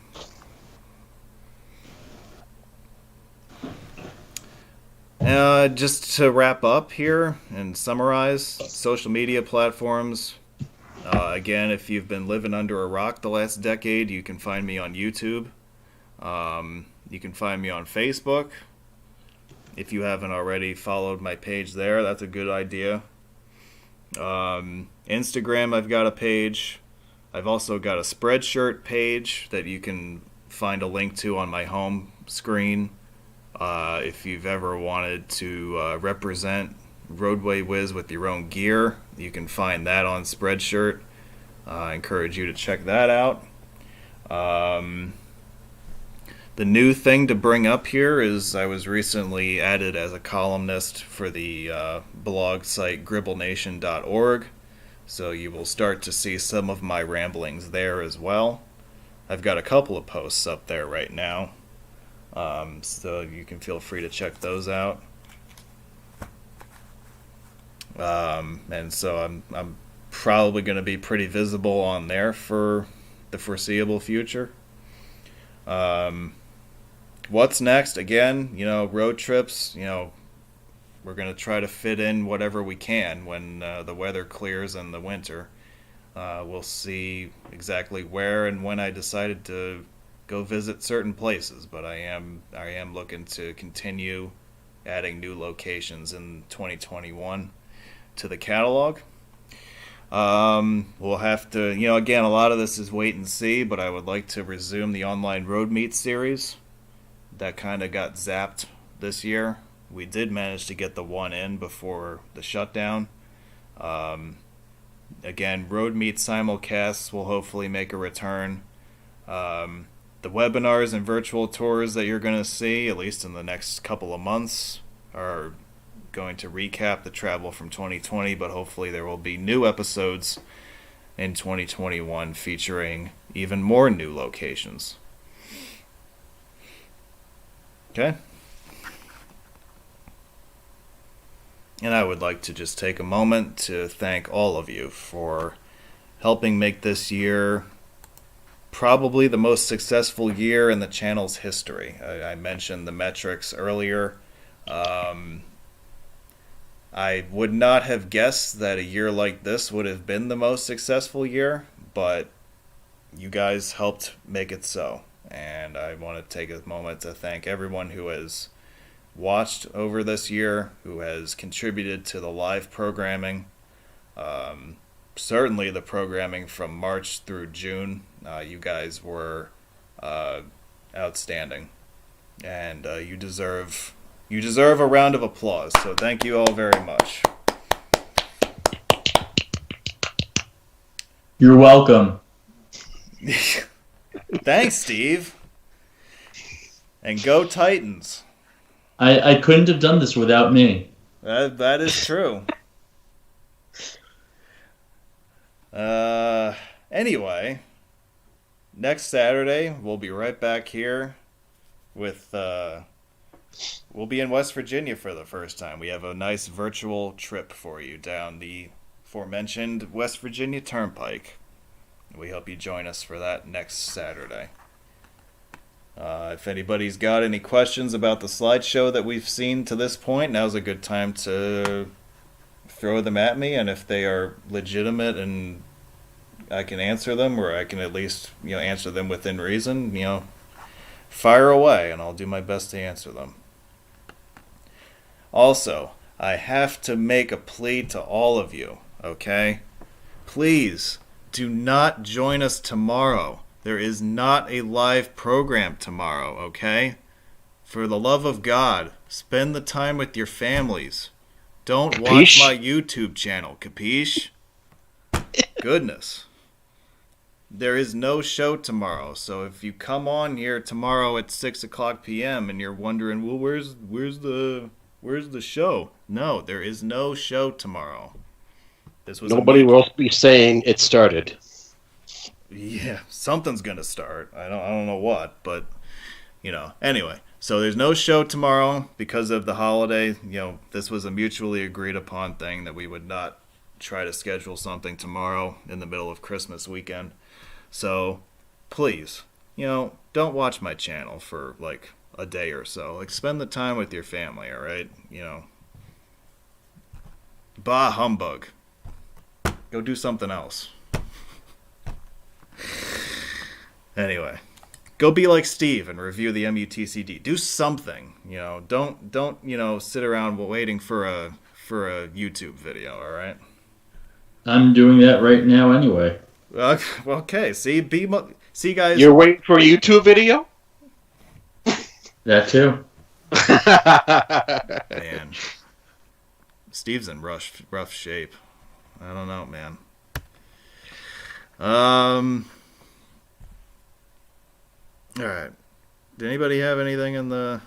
Just to wrap up here and summarize, social media platforms. Again, if you've been living under a rock the last decade, you can find me on YouTube. You can find me on Facebook. If you haven't already followed my page there, that's a good idea. Instagram, I've got a page. I've also got a Spreadshirt page that you can find a link to on my home screen. If you've ever wanted to represent Roadway Whiz with your own gear, you can find that on Spreadshirt. I encourage you to check that out. The new thing to bring up here is I was recently added as a columnist for the blog site gribblenation.org. So you will start to see some of my ramblings there as well. I've got a couple of posts up there right now, so you can feel free to check those out. And so I'm probably going to be pretty visible on there for the foreseeable future. What's next? Again, road trips. We're going to try to fit in whatever we can when the weather clears in the winter. We'll see exactly where and when I decided to go visit certain places, but I am looking to continue adding new locations in 2021 to the catalog. We'll have to, again, a lot of this is wait and see, but I would like to resume the online road meet series. That kind of got zapped this year. We did manage to get the one in before the shutdown. Again, road meet simulcasts will hopefully make a return. The webinars and virtual tours that you're going to see, at least in the next couple of months, are going to recap the travel from 2020, but hopefully there will be new episodes in 2021 featuring even more new locations. Okay? And I would like to just take a moment to thank all of you for helping make this year probably the most successful year in the channel's history. I mentioned the metrics earlier. I would not have guessed that a year like this would have been the most successful year, but you guys helped make it so. And I want to take a moment to thank everyone who has watched over this year, who has contributed to the live programming. Certainly the programming from March through June. You guys were outstanding. And you deserve a round of applause. So thank you all very much. You're welcome. Thanks, Steve. And go Titans. I couldn't have done this without me. That is true. Anyway, next Saturday we'll be right back here with we'll be in West Virginia for the first time. We have a nice virtual trip for you down the aforementioned West Virginia Turnpike. We hope you join us for that next Saturday. If anybody's got any questions about the slideshow that we've seen to this point, now's a good time to throw them at me, and if they are legitimate and I can answer them, or I can at least answer them within reason, fire away, and I'll do my best to answer them. Also, I have to make a plea to all of you, okay? Please, do not join us tomorrow. There is not a live program tomorrow, okay? For the love of God, spend the time with your families. Don't watch my YouTube channel, capiche? Goodness. There is no show tomorrow, so if you come on here tomorrow at 6:00 p.m. and you're wondering, well, where's the show? No, there is no show tomorrow. Nobody will be saying it started. Yeah, something's gonna start. I don't know what, but anyway. So there's no show tomorrow because of the holiday. This was a mutually agreed upon thing that we would not try to schedule something tomorrow in the middle of Christmas weekend. So please, don't watch my channel for like a day or so. Spend the time with your family, all right? Bah humbug. Go do something else. Anyway, go be like Steve and review the MUTCD. Do something. Don't sit around waiting for a YouTube video. All right. I'm doing that right now anyway. Okay. See, guys. You're waiting for a YouTube video? That too. Man, Steve's in rough shape. I don't know, man. All right. Did anybody have anything in the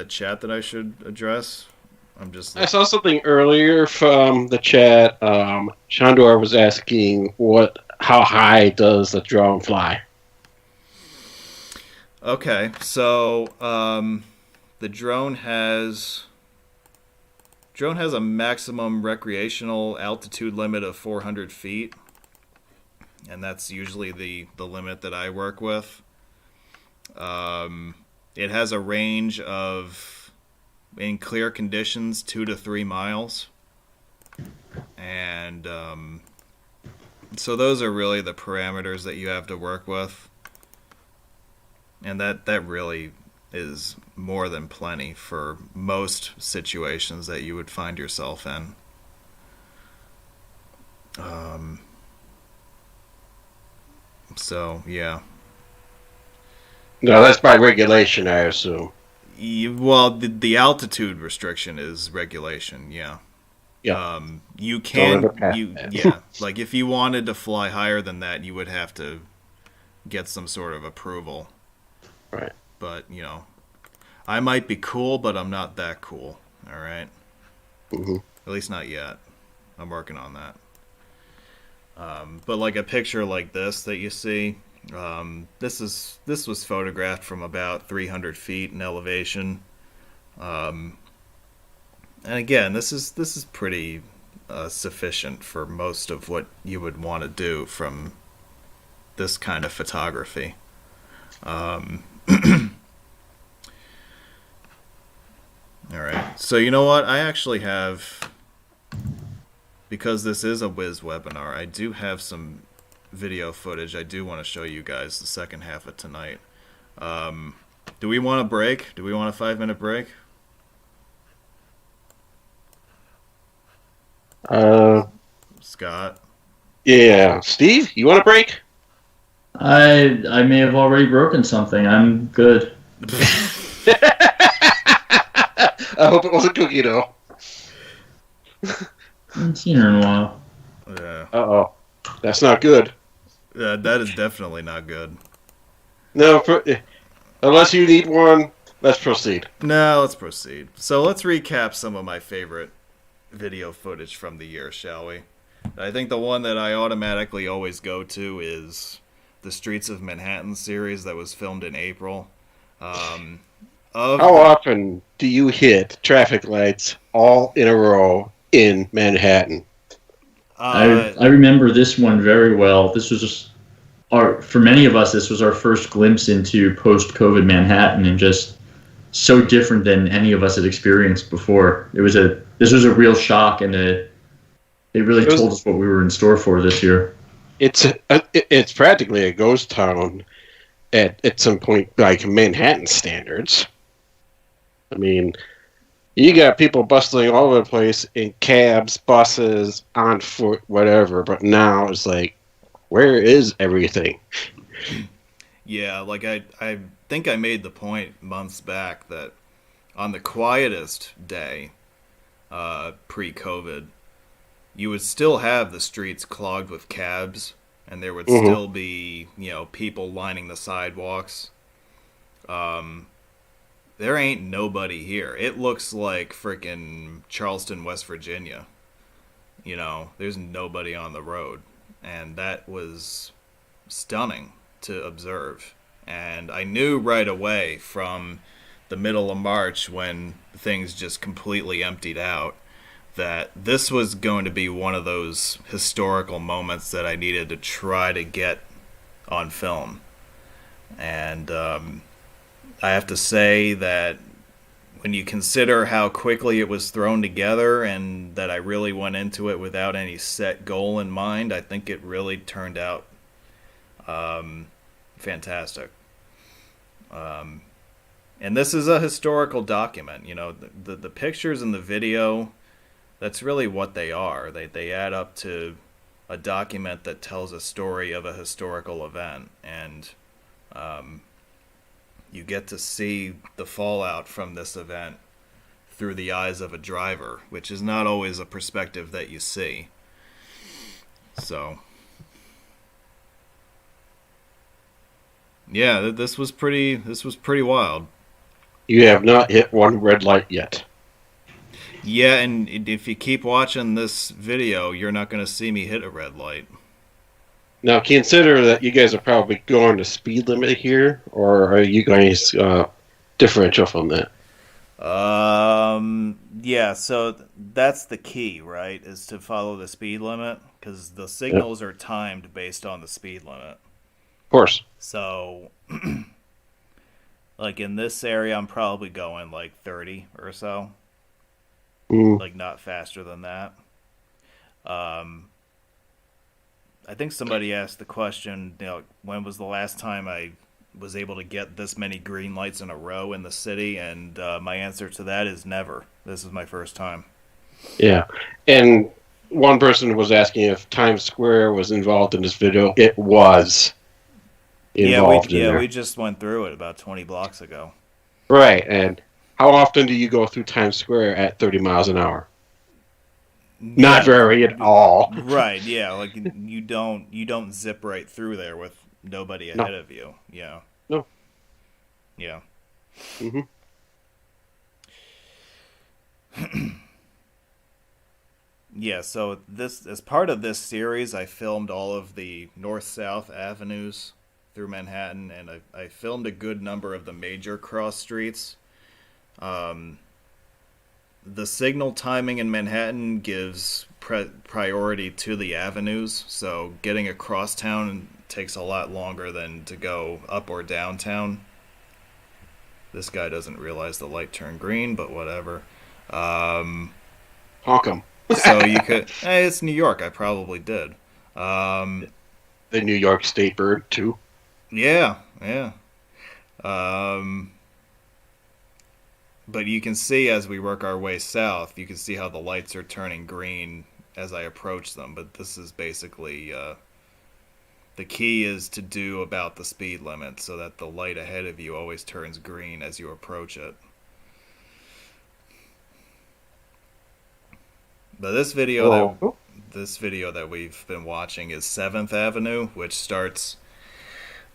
chat that I should address I'm just I saw something earlier from the chat. Shandor was asking how high does the drone fly? okay. So the drone has a maximum recreational altitude limit of 400 feet, and that's usually the limit that I work with. It has a range of, in clear conditions, 2 to 3 miles, and so those are really the parameters that you have to work with, and that really is more than plenty for most situations that you would find yourself in. Um, so yeah. No, that's by regulation, I assume. Well, the altitude restriction is regulation. Yeah. Yeah. You Don't ever can pass you that. yeah. Like if you wanted to fly higher than that, you would have to get some sort of approval. Right. But I might be cool, but I'm not that cool. All right. Mm-hmm. At least not yet. I'm working on that. But like a picture like this that you see, this was photographed from about 300 feet in elevation, and again, this is pretty sufficient for most of what you would want to do from this kind of photography. All right, so you know what? I actually have, because this is a Wiz webinar, I do have some video footage I do want to show you guys the second half of tonight. Do we want a break? Do we want a 5-minute break? Scott? Yeah. Steve, you want a break? I may have already broken something. I'm good. I hope it wasn't cookie dough. I haven't seen her in a while. Yeah. Uh-oh. That's not good. That is definitely not good. No, unless you need one, let's proceed. No, let's proceed. So let's recap some of my favorite video footage from the year, shall we? I think the one that I automatically always go to is the Streets of Manhattan series that was filmed in April. How often do you hit traffic lights all in a row in Manhattan? I remember this one very well. This was just for many of us, this was our first glimpse into post-COVID Manhattan, and just so different than any of us had experienced before. This was a real shock, and it really told us what we were in store for this year. It's practically a ghost town at some point, like Manhattan standards. I mean, you got people bustling all over the place in cabs, buses, on foot, whatever. But now it's like, where is everything? Yeah, like I think I made the point months back that on the quietest day, pre-COVID, you would still have the streets clogged with cabs, and there would still be, people lining the sidewalks. There ain't nobody here. It looks like frickin' Charleston, West Virginia. There's nobody on the road. And that was stunning to observe. And I knew right away from the middle of March, when things just completely emptied out, that this was going to be one of those historical moments that I needed to try to get on film. And I have to say that when you consider how quickly it was thrown together and that I really went into it without any set goal in mind, I think it really turned out fantastic. And this is a historical document. The pictures and the video, that's really what they are. They add up to a document that tells a story of a historical event. And you get to see the fallout from this event through the eyes of a driver, which is not always a perspective that you see. So, yeah, this was pretty wild. You have not hit one red light yet. Yeah, and if you keep watching this video, you're not going to see me hit a red light. Now, consider that you guys are probably going to speed limit here, or are you guys differential from that? Yeah, so that's the key, right? Is to follow the speed limit because the Yep, signals are timed based on the speed limit. of course. So, like in this area, I'm probably going like 30 or so, Mm, like not faster than that. Um, I think somebody asked the question, when was the last time I was able to get this many green lights in a row in the city? And my answer to that is never. This is my first time. yeah. And one person was asking if Times Square was involved in this video. It was involved in We there. just went through it about 20 blocks ago. Right. And how often do you go through Times Square at 30 miles an hour? Not Yeah, very at all. right. Yeah, like you don't zip right through there with nobody No, ahead of you. Yeah, no. yeah. Hmm. Yeah, so this as part of this series, I filmed all of the north-south avenues through Manhattan, and I filmed a good number of the major cross streets. Um, the signal timing in Manhattan gives priority to the avenues, so getting across town takes a lot longer than to go up or downtown. This guy doesn't realize the light turned green, but whatever. Um, Honk 'em. So you could. It's New York. I probably did. Um, The New York State bird, too. yeah, yeah. Um, but you can see as we work our way south, you can see how the lights are turning green as I approach them. But this is basically the key is to do about the speed limit so that the light ahead of you always turns green as you approach it. But Oh, this video that we've been watching is 7th Avenue, which starts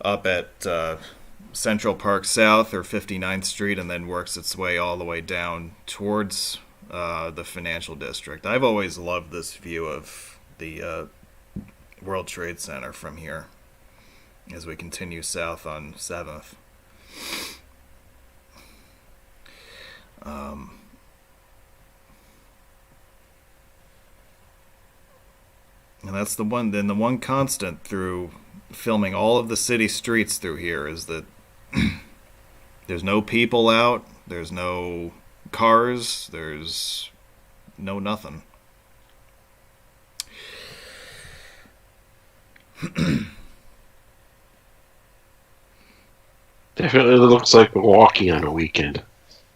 up at Central Park South or 59th Street and then works its way all the way down towards the financial district. I've always loved this view of the World Trade Center from here as we continue south on 7th. Um, and that's the one. Then the one constant through filming all of the city streets through here is that there's no people out, there's no cars, there's no nothing. definitely looks like walking on a weekend.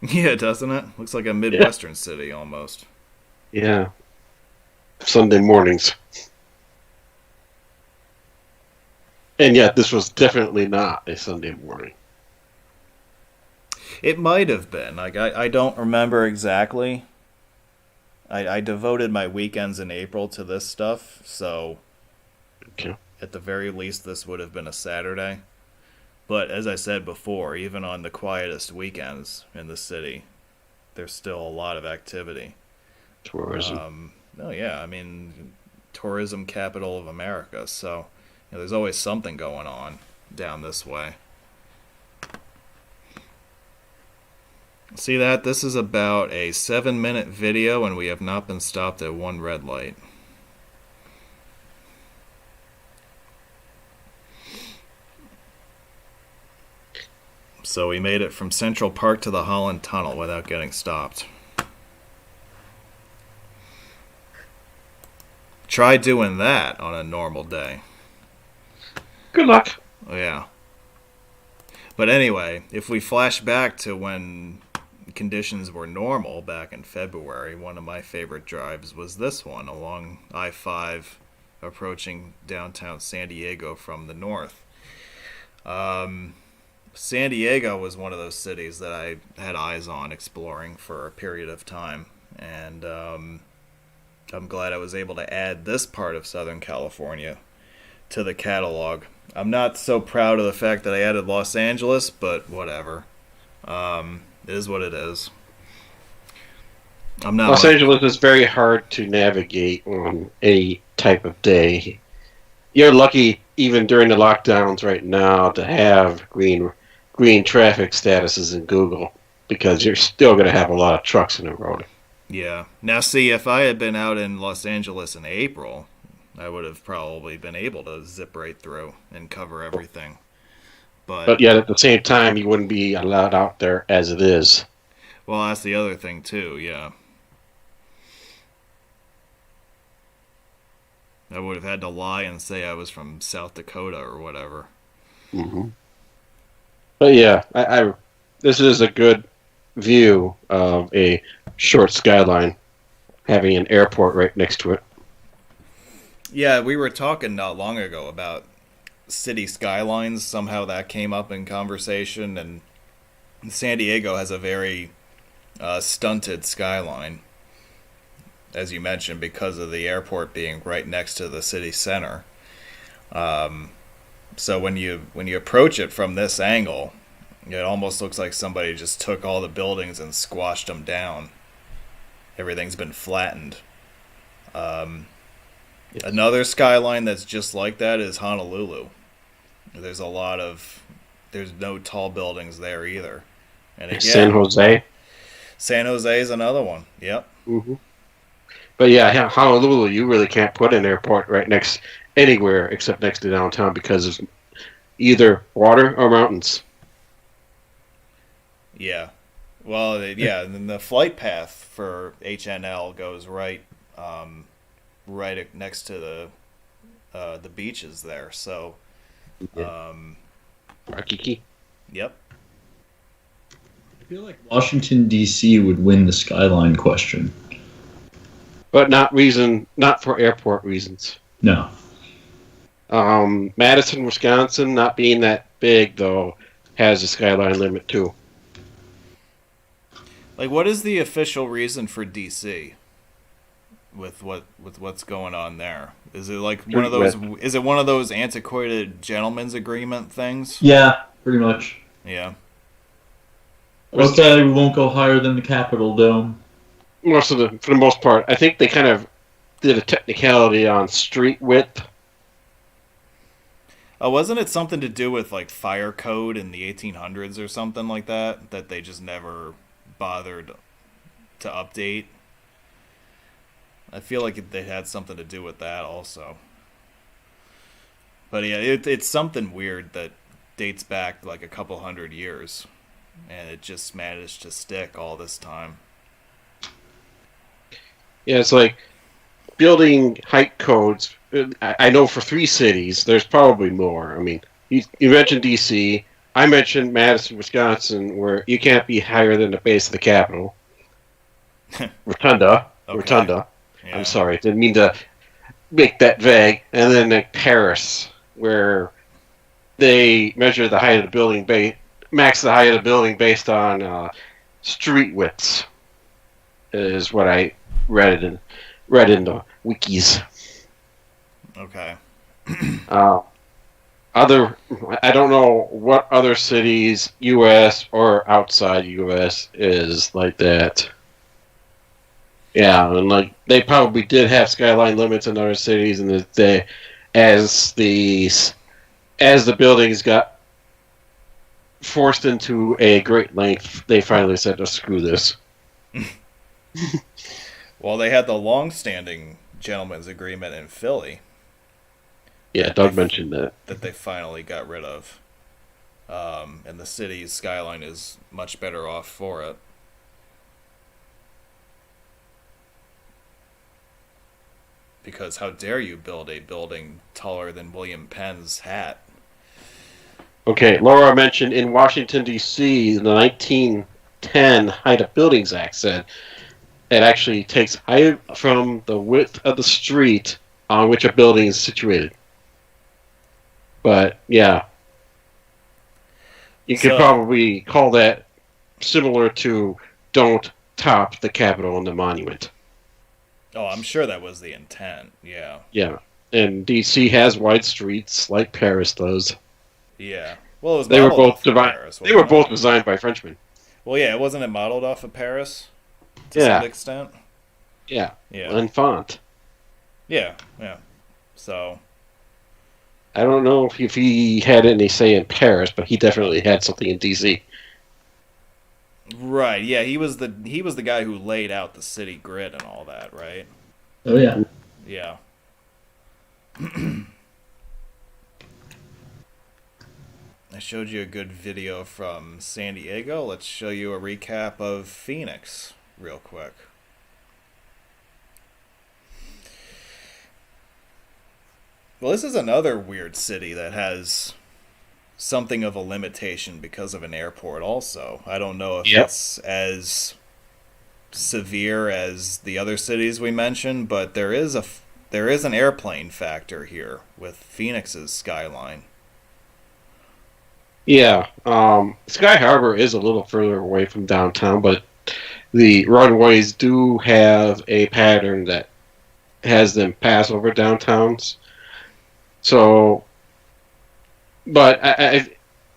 Yeah, doesn't it? Looks like a Yeah. Midwestern city almost. Yeah. Sunday mornings. And yet, this was definitely not a Sunday morning. It might have been. Like I don't remember exactly. I devoted my weekends in April to this stuff, so Okay. at the very least this would have been a Saturday. But as I said before, even on the quietest weekends in the city, there's still a lot of activity. Tourism. Oh yeah, I mean, tourism capital of America, so there's always something going on down this way. See that? This is about a 7-minute video, and we have not been stopped at one red light. So we made it from Central Park to the Holland Tunnel without getting stopped. Try doing that on a normal day. Good luck. Oh, yeah. But anyway, if we flash back to when conditions were normal back in February, one of my favorite drives was this one along I-5 approaching downtown San Diego from the north. San Diego was one of those cities that I had eyes on exploring for a period of time, and I'm glad I was able to add this part of Southern California to the catalog. I'm not so proud of the fact that I added Los Angeles, but whatever. It is what it is. I'm not Los on. Angeles is very hard to navigate on any type of day. You're lucky even during the lockdowns right now to have green traffic statuses in Google because you're still going to have a lot of trucks in the road. Yeah. Now, see, if I had been out in Los Angeles in April, I would have probably been able to zip right through and cover everything. But, But yet at the same time, you wouldn't be allowed out there as it is. well, that's the other thing, too, yeah. I would have had to lie and say I was from South Dakota or whatever. Hmm. But yeah, this is a good view of a short skyline, having an airport right next to it. Yeah, we were talking not long ago about city skylines. Somehow that came up in conversation, and San Diego has a very stunted skyline, as you mentioned, because of the airport being right next to the city center. So when you approach it from this angle, it almost looks like somebody just took all the buildings and squashed them down. Everything's been flattened. Yes. Another skyline that's just like that is Honolulu. There's no tall buildings there either. And again, San Jose. San Jose is another one. Yep. Hmm. But yeah, Honolulu, you really can't put an airport right next anywhere except next to downtown because it's either water or mountains. Yeah. Well, yeah, and then the flight path for HNL goes right next to the beaches there. So, Yeah. um, Waikiki. yep. I feel like Washington, D.C. would win the skyline question. But not for airport reasons. No. Madison, Wisconsin, not being that big though, has a skyline limit too. Like, what is the official reason for DC with what's going on there? Is it like one of those? Is it one of those antiquated gentleman's agreement things? Yeah, pretty much. Yeah. Okay, we won't go higher than the Capitol Dome. For the most part, I think they kind of did a technicality on street width. Wasn't it something to do with like fire code in the 1800s or something like that that they just never bothered to update? I feel like they had something to do with that also. But yeah, it's something weird that dates back like a couple hundred years, and it just managed to stick all this time. Yeah, it's like building height codes. I know for 3 cities, there's probably more. I mean, you mentioned D.C. I mentioned Madison, Wisconsin, where you can't be higher than the base of the Capitol. Rotunda. Okay. Rotunda. Yeah. I'm sorry, didn't mean to make that vague. And then like Paris, where they measure the height of the building, max the height of the building based on street widths, is what I read in the wikis. Okay. I don't know what other cities, U.S. or outside U.S. is like that. Yeah, and like they probably did have skyline limits in other cities, and as the buildings got forced into a great length, they finally said, "Oh, screw this." Well, they had the long-standing gentleman's agreement in Philly Yeah, Doug mentioned that. that they finally got rid of. And the city's skyline is much better off for it. Because how dare you build a building taller than William Penn's hat? Okay, Laura mentioned in Washington, D.C., the 1910 Height of Buildings Act said it actually takes height from the width of the street on which a building is situated. But, yeah. You could probably call that similar to don't top the Capitol and the monument. Oh, I'm sure that was the intent. Yeah. Yeah. And D.C. has wide streets like Paris does. Yeah. Well, it was They were modeled both off of Paris, They were wasn't it? both designed by Frenchmen. Well, yeah, wasn't it modeled off of Paris? to some extent. Yeah. Yeah. Enfant. Yeah. So. I don't know if he had any say in Paris, but he definitely had something in DC. Right. Yeah. He was the guy who laid out the city grid and all that. Right. Oh yeah. Yeah. I showed you a good video from San Diego. Let's show you a recap of Phoenix real quick. Well, this is another weird city that has something of a limitation because of an airport also. I don't know if it's as severe as the other cities we mentioned, but there is an airplane factor here with Phoenix's skyline. Yeah, Sky Harbor is a little further away from downtown, but the runways do have a pattern that has them pass over downtowns. So, but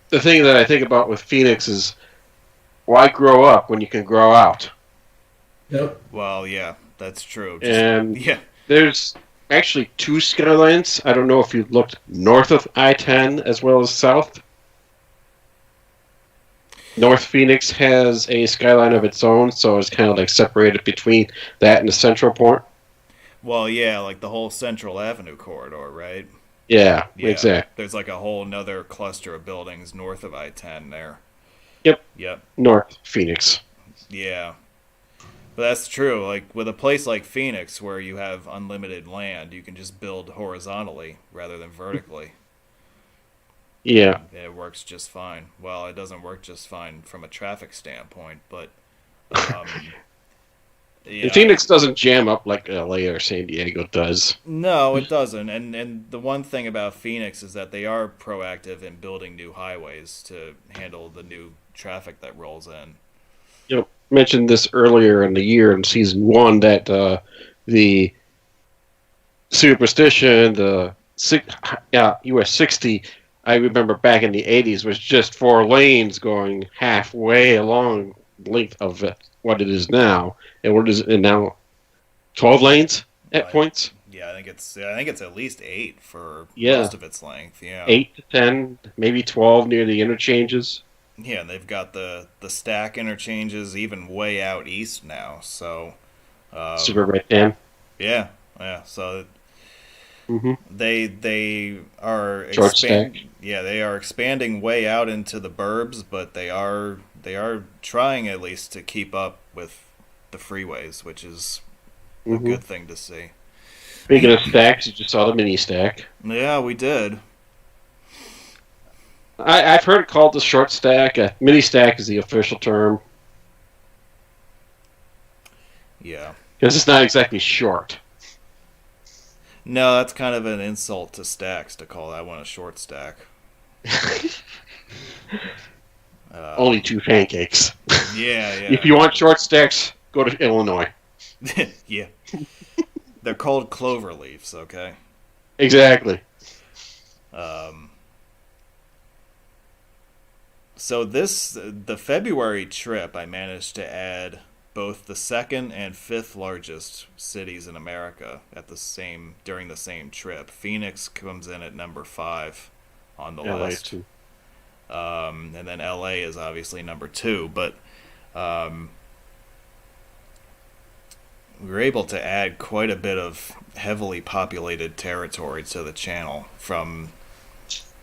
the thing that I think about with Phoenix is, why grow up when you can grow out? Yep. Well, yeah, that's true. There's actually two skylines. I don't know if you looked north of I-10 as well as south. North Phoenix has a skyline of its own, so it's kind of like separated between that and the central point. Well, yeah, like the whole Central Avenue corridor, right? Yeah, exactly. There's like a whole nother cluster of buildings north of I-10 there. Yep. North Phoenix. Yeah. But that's true. Like with a place like Phoenix where you have unlimited land, you can just build horizontally rather than vertically. Yeah. It works just fine. Well, it doesn't work just fine from a traffic standpoint, but And Phoenix doesn't jam up like LA or San Diego does. No, it doesn't. And the one thing about Phoenix is that they are proactive in building new highways to handle the new traffic that rolls in. You mentioned this earlier in the year in season 1 that the Superstition, the US 60, I remember back in the 80s, was just 4 lanes going halfway along the length of what it is now. And what is it now? 12 lanes at points? Yeah, I think it's at least 8 for most of its length. Yeah, 8 to 10, maybe 12 near the interchanges. Yeah, and they've got the stack interchanges even way out east now. So Super Red 10. Yeah. So they are they are expanding way out into the burbs, but they are trying at least to keep up with the freeways, which is a good thing to see. Speaking of stacks, you just saw the mini stack. Yeah, we did. I've heard it called the short stack. Mini stack is the official term. Yeah. Because it's not exactly short. No, that's kind of an insult to stacks to call that one a short stack. Only 2 pancakes. Yeah. If you want short stacks, go to Illinois. Yeah. They're called clover leaves, okay? Exactly. So the February trip, I managed to add both the second and fifth largest cities in America during the same trip. Phoenix comes in at number 5 on the list. Too. And then LA is obviously number 2, but we were able to add quite a bit of heavily populated territory to the channel from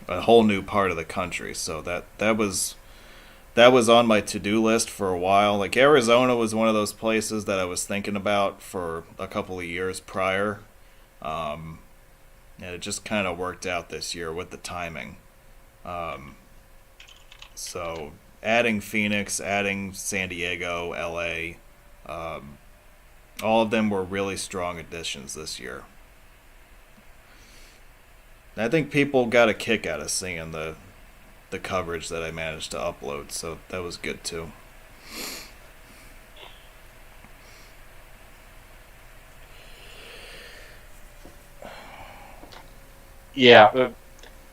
a whole new part of the country. So that was on my to-do list for a while. Like Arizona was one of those places that I was thinking about for a couple of years prior. And it just kind of worked out this year with the timing. So adding Phoenix, adding San Diego, LA, all of them were really strong additions this year. I think people got a kick out of seeing the coverage that I managed to upload, so that was good too. Yeah.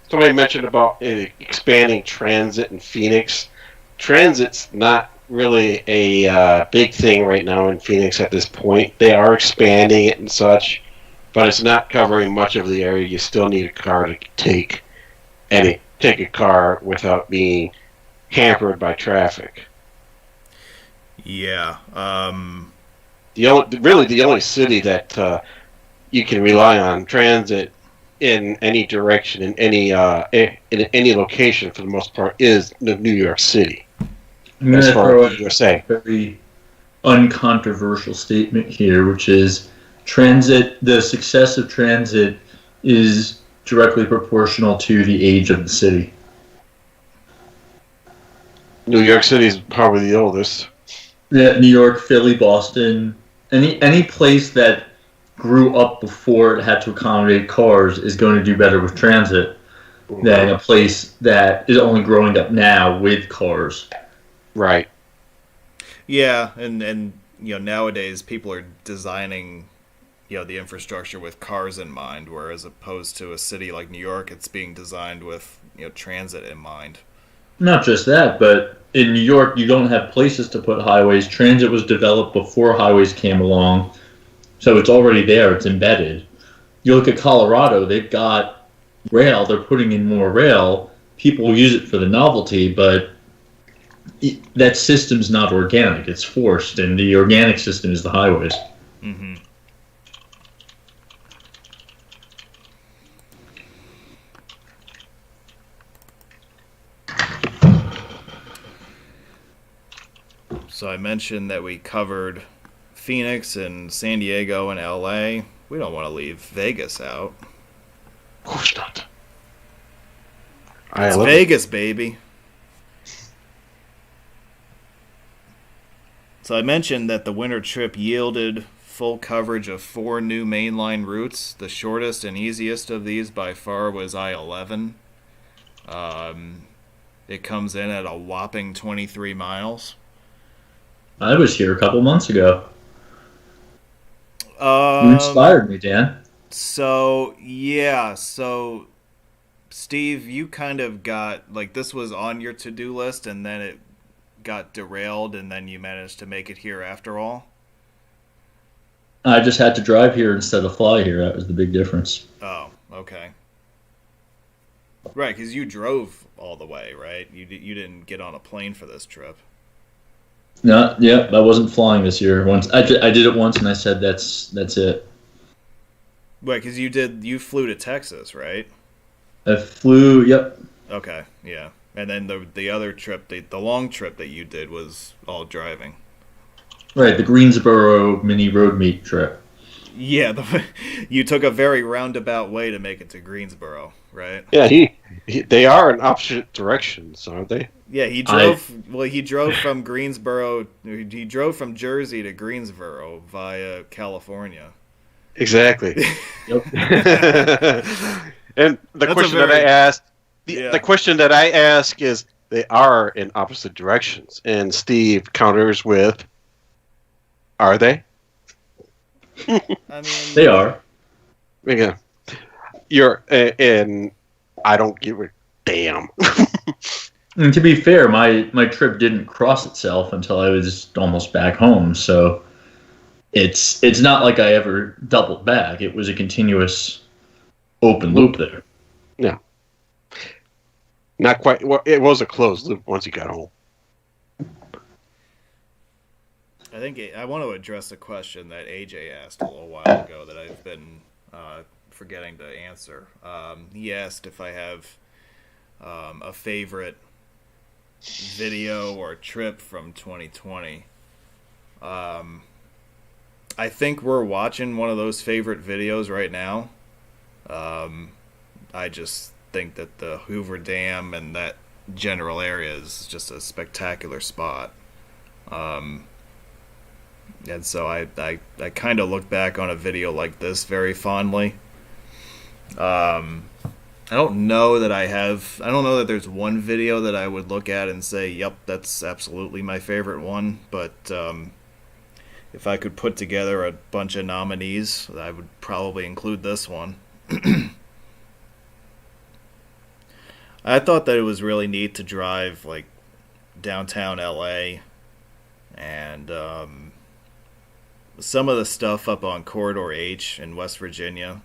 Somebody mentioned about expanding transit in Phoenix. Transit's not really a big thing right now in Phoenix at this point. They are expanding it and such, but it's not covering much of the area. You still need a car to take a car without being hampered by traffic. Yeah. The only city that you can rely on transit in any direction in any location for the most part is New York City I'm going as to far as throw the USA. a very uncontroversial statement here, which is the success of transit is directly proportional to the age of the city. New York City is probably the oldest. Yeah, New York, Philly, Boston, any place that grew up before it had to accommodate cars is going to do better with transit than a place that is only growing up now with cars. Right. Yeah, and nowadays people are designing the infrastructure with cars in mind, whereas opposed to a city like New York, it's being designed with transit in mind. Not just that, but in New York, you don't have places to put highways. Transit was developed before highways came along, so it's already there. It's embedded. You look at Colorado; they've got rail. They're putting in more rail. People use it for the novelty, but that system's not organic. It's forced, and the organic system is the highways. Mm-hmm. So I mentioned that we covered Phoenix and San Diego and LA. We don't want to leave Vegas out. Of course not. It's Vegas, baby. So I mentioned that the winter trip yielded full coverage of 4 new mainline routes. The shortest and easiest of these by far was I-11. It comes in at a whopping 23 miles. I was here a couple months ago. You inspired me, Dan. So Steve, you kind of got, like, this was on your to-do list and then it got derailed and then you managed to make it here after all? I just had to drive here instead of fly here. That was the big difference. Oh, okay. Right, because you drove all the way, right? You didn't get on a plane for this trip. No, yeah, I wasn't flying this year. Once I did it once, and I said that's it. Right, because you flew to Texas, right? I flew. Yep. Okay, yeah. And then the other trip, the long trip that you did was all driving. Right, the Greensboro mini road meet trip. Yeah, you took a very roundabout way to make it to Greensboro, right? Yeah, they are in opposite directions, aren't they? Yeah, he drove. He drove from Greensboro. He drove from Jersey to Greensboro via California. Exactly. Yep. And the question that I ask is, they are in opposite directions, and Steve counters with, "Are they?" I mean, they are. Yeah, and I don't give a damn. And to be fair, my trip didn't cross itself until I was almost back home. So it's not like I ever doubled back. It was a continuous open loop there. Yeah. Not quite. Well, it was a closed loop once you got home. I think I want to address a question that AJ asked a little while ago that I've been forgetting to answer. He asked if I have a favorite video or trip from 2020. I think we're watching one of those favorite videos right now. I just think that the Hoover Dam and that general area is just a spectacular spot. And so I kind of look back on a video like this very fondly. I don't know that there's one video that I would look at and say, yep, that's absolutely my favorite one. But if I could put together a bunch of nominees, I would probably include this one. I thought that it was really neat to drive, like, downtown LA and some of the stuff up on Corridor H in West Virginia,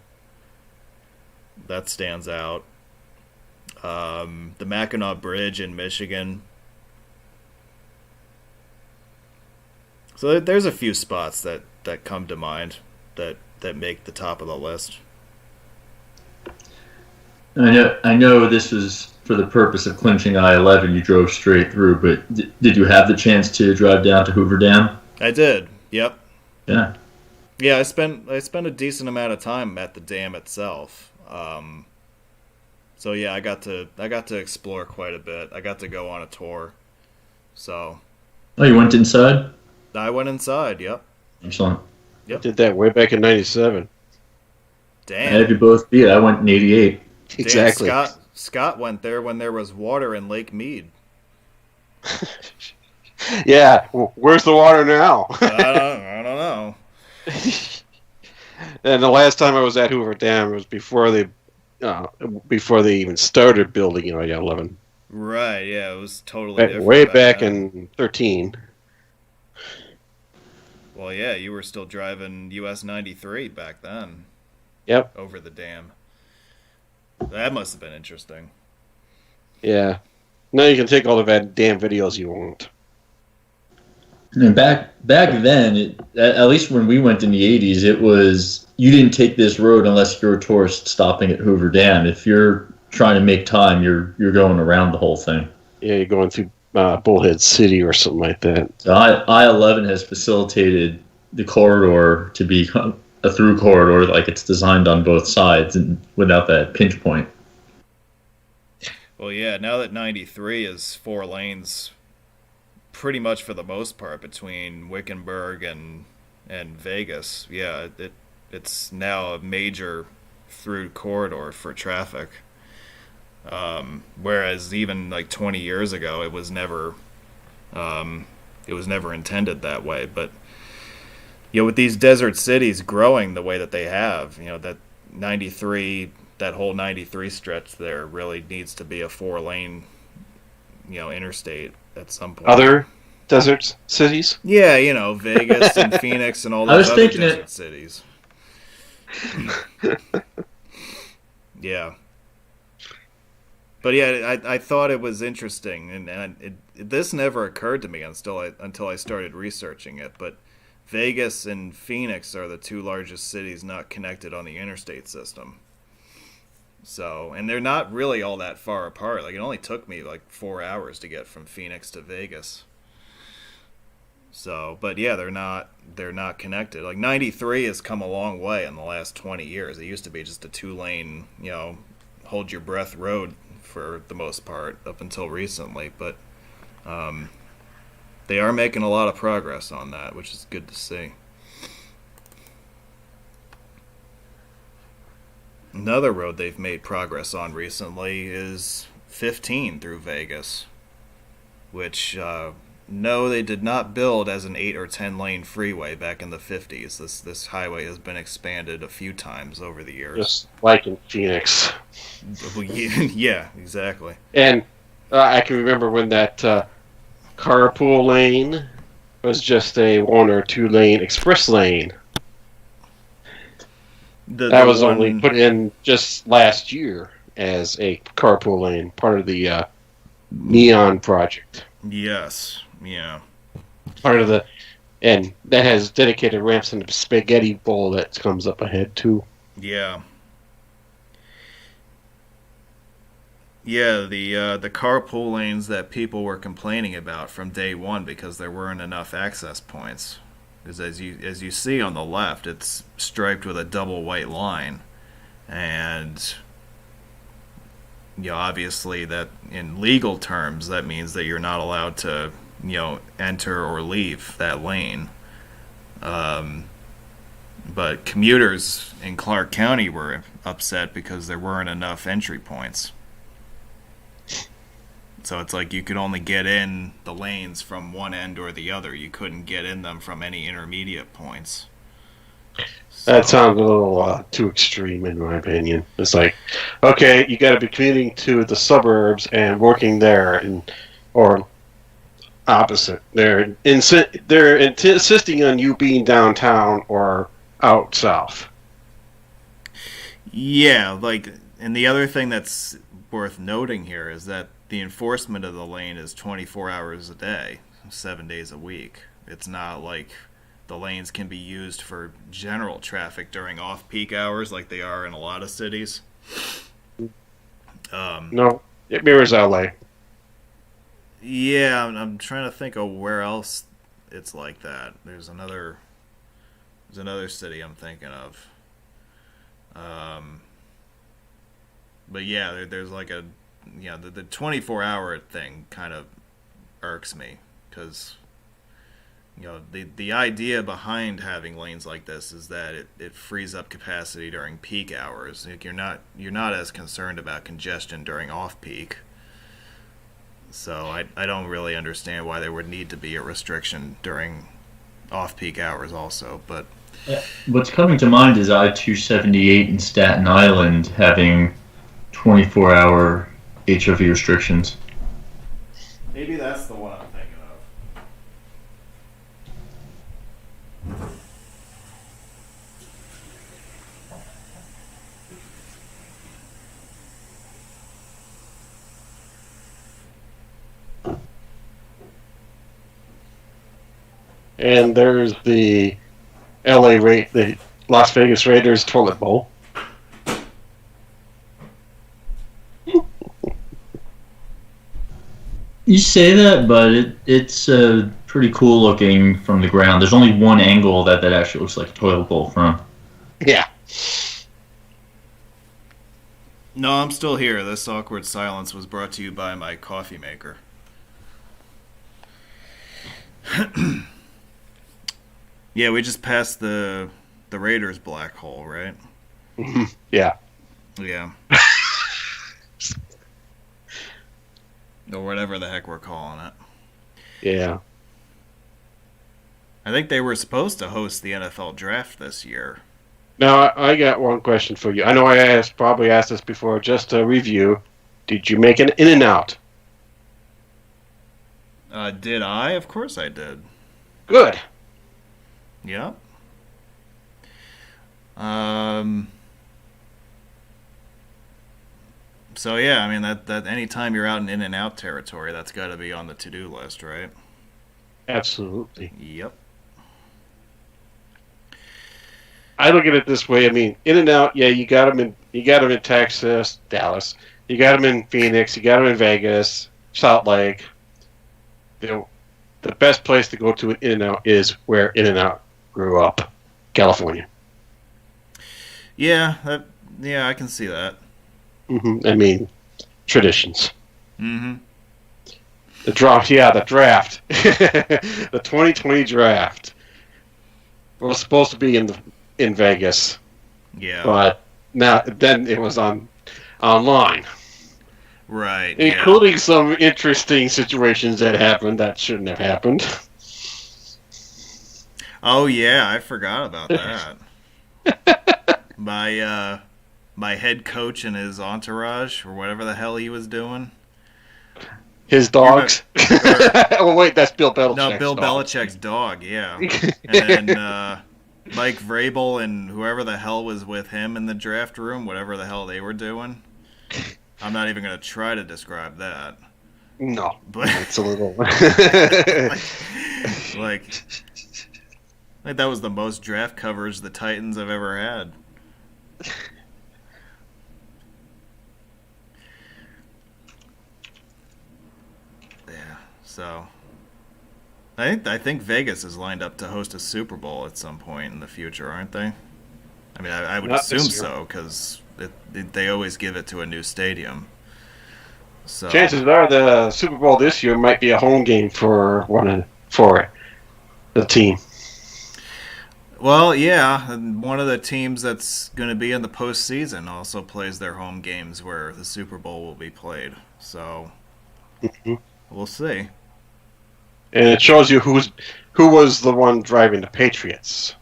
that stands out. The Mackinac Bridge in Michigan. So there's a few spots that come to mind that make the top of the list. I know this was for the purpose of clinching I-11. You drove straight through, but did you have the chance to drive down to Hoover Dam? I did. Yep. Yeah. Yeah, I spent a decent amount of time at the dam itself. So yeah, I got to explore quite a bit. I got to go on a tour. So. Oh, you went inside? I went inside. Yep. Excellent. Yep. Did that way back in '97. Damn. I had you both beat. I went in '88. Exactly. Damn, Scott went there when there was water in Lake Mead. Yeah. Where's the water now? I don't know. And the last time I was at Hoover Dam was before they even started building I-11. Right. Yeah, it was totally different. Way back in 13. Well, yeah, you were still driving US 93 back then. Yep. Over the dam. That must have been interesting. Yeah. Now you can take all the damn videos you want. And back then, at least when we went in the '80s, it was you didn't take this road unless you're a tourist stopping at Hoover Dam. If you're trying to make time, you're going around the whole thing. Yeah, you're going through Bullhead City or something like that. So I-11 has facilitated the corridor to be a through corridor, like it's designed on both sides and without that pinch point. Well, yeah, now that 93 is 4 lanes pretty much for the most part between Wickenburg and Vegas, yeah, it's now a major through corridor for traffic. Whereas even like 20 years ago, it was never intended that way. But with these desert cities growing the way that they have, that 93, that whole 93 stretch there really needs to be a 4-lane, interstate at some point. Other desert cities? Yeah, Vegas and Phoenix and all those other desert cities. Yeah. But yeah, I thought it was interesting, and this never occurred to me until I started researching it. But Vegas and Phoenix are the 2 largest cities not connected on the interstate system. So, and they're not really all that far apart. Like, it only took me like 4 hours to get from Phoenix to Vegas. So, but yeah, they're not connected. Like 93 has come a long way in the last 20 years. It used to be just a 2-lane, hold your breath road for the most part up until recently, but they are making a lot of progress on that, which is good to see. Another road they've made progress on recently is 15 through Vegas, which no, they did not build as an 8 or 10 lane freeway back in the 50s. This highway has been expanded a few times over the years. Just like in Phoenix. Yeah, exactly. And I can remember when that carpool lane was just a 1 or 2 lane express lane. That was only put in just last year as a carpool lane, part of the Neon project. Yes, yeah. Part of and that has dedicated ramps in the spaghetti bowl that comes up ahead too. Yeah. Yeah, the carpool lanes that people were complaining about from day one because there weren't enough access points. Because as you see on the left, it's striped with a double white line, and obviously that in legal terms that means that you're not allowed to enter or leave that lane. But commuters in Clark County were upset because there weren't enough entry points. So it's like you could only get in the lanes from one end or the other. You couldn't get in them from any intermediate points. So, that sounds a little too extreme in my opinion. It's like, okay, you got to be commuting to the suburbs and working there, or opposite. They're insisting on you being downtown or out south. Yeah, like, and the other thing that's worth noting here is that the enforcement of the lane is 24 hours a day, 7 days a week. It's not like the lanes can be used for general traffic during off-peak hours like they are in a lot of cities. No, it mirrors LA. Yeah, I'm trying to think of where else it's like that. There's another city I'm thinking of. But yeah, there's like the 24-hour thing kind of irks me because the idea behind having lanes like this is that it frees up capacity during peak hours. Like you're not as concerned about congestion during off peak. So I don't really understand why there would need to be a restriction during off peak hours also, but What's coming to mind is I-278 in Staten Island having 24-hour HOV restrictions. maybe that's the one I'm thinking of. And there's the the Las Vegas Raiders toilet bowl. You say that, but it's pretty cool looking from the ground. There's only one angle that actually looks like a toilet bowl from. Yeah. No, I'm still here. This awkward silence was brought to you by my coffee maker. Yeah, we just passed the Raiders black hole, right? Yeah. Yeah. Or whatever the heck we're calling it. Yeah. I think they were supposed to host the NFL draft this year. Now, I got one question for you. I know probably asked this before, just a review. Did you make an In-N-Out? Did I? Of course I did. Good. Yep. So yeah, I mean that anytime you're out in In-N-Out territory, that's got to be on the to-do list, right? Absolutely. Yep. I look at it this way. I mean, In-N-Out, yeah, you got them in Texas, Dallas. You got them in Phoenix. You got them in Vegas, Salt Lake. The best place to go to an In-N-Out is where In-N-Out grew up, California. Yeah, I can see that. I mean, traditions. Mm-hmm. The draft. The 2020 draft was supposed to be in Vegas. Yeah. But then it was online. Right. Including some interesting situations that happened that shouldn't have happened. Oh yeah, I forgot about that. My head coach and his entourage, or whatever the hell he was doing. His dogs. Oh wait, that's Bill Belichick's No, Bill dog. Belichick's dog. Yeah. And then Mike Vrabel and whoever the hell was with him in the draft room, whatever the hell they were doing. I'm not even going to try to describe that. No, but it's a little like that was the most draft coverage the Titans have ever had. Yeah, so I think Vegas is lined up to host a Super Bowl at some point in the future, aren't they? I mean, I would Not assume this year. so because they always give it to a new stadium. So chances are the Super Bowl this year might be a home game for the team. Well, yeah, and one of the teams that's going to be in the postseason also plays their home games where the Super Bowl will be played. So we'll see. And it shows you who was the one driving the Patriots.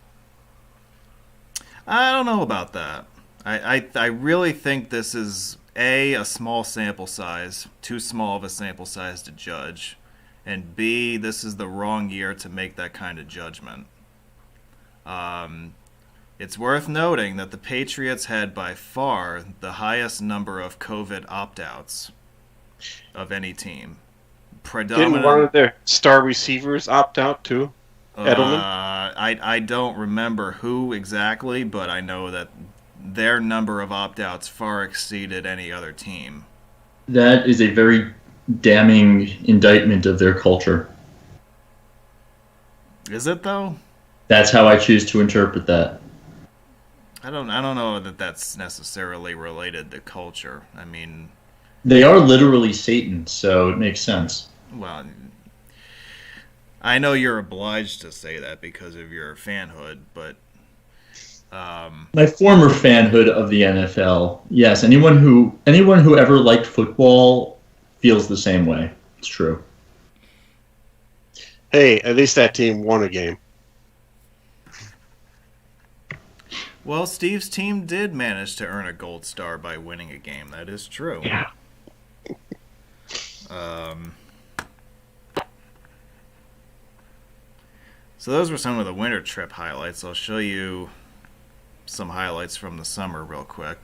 I don't know about that. I really think this is a small sample size, too small of a sample size to judge, and B, this is the wrong year to make that kind of judgment. It's worth noting that the Patriots had by far the highest number of COVID opt-outs of any team. Didn't one of their star receivers opt out too? Edelman? I don't remember who exactly, but I know that their number of opt-outs far exceeded any other team. That is a very damning indictment of their culture. Is it though? That's how I choose to interpret that. I don't know that that's necessarily related to culture. I mean, they are literally Satan, so it makes sense. Well, I know you're obliged to say that because of your fanhood, but my former fanhood of the NFL, yes. Anyone who ever liked football feels the same way. It's true. Hey, at least that team won a game. Well, Steve's team did manage to earn a gold star by winning a game. That is true. Yeah. So those were some of the winter trip highlights. I'll show you some highlights from the summer real quick.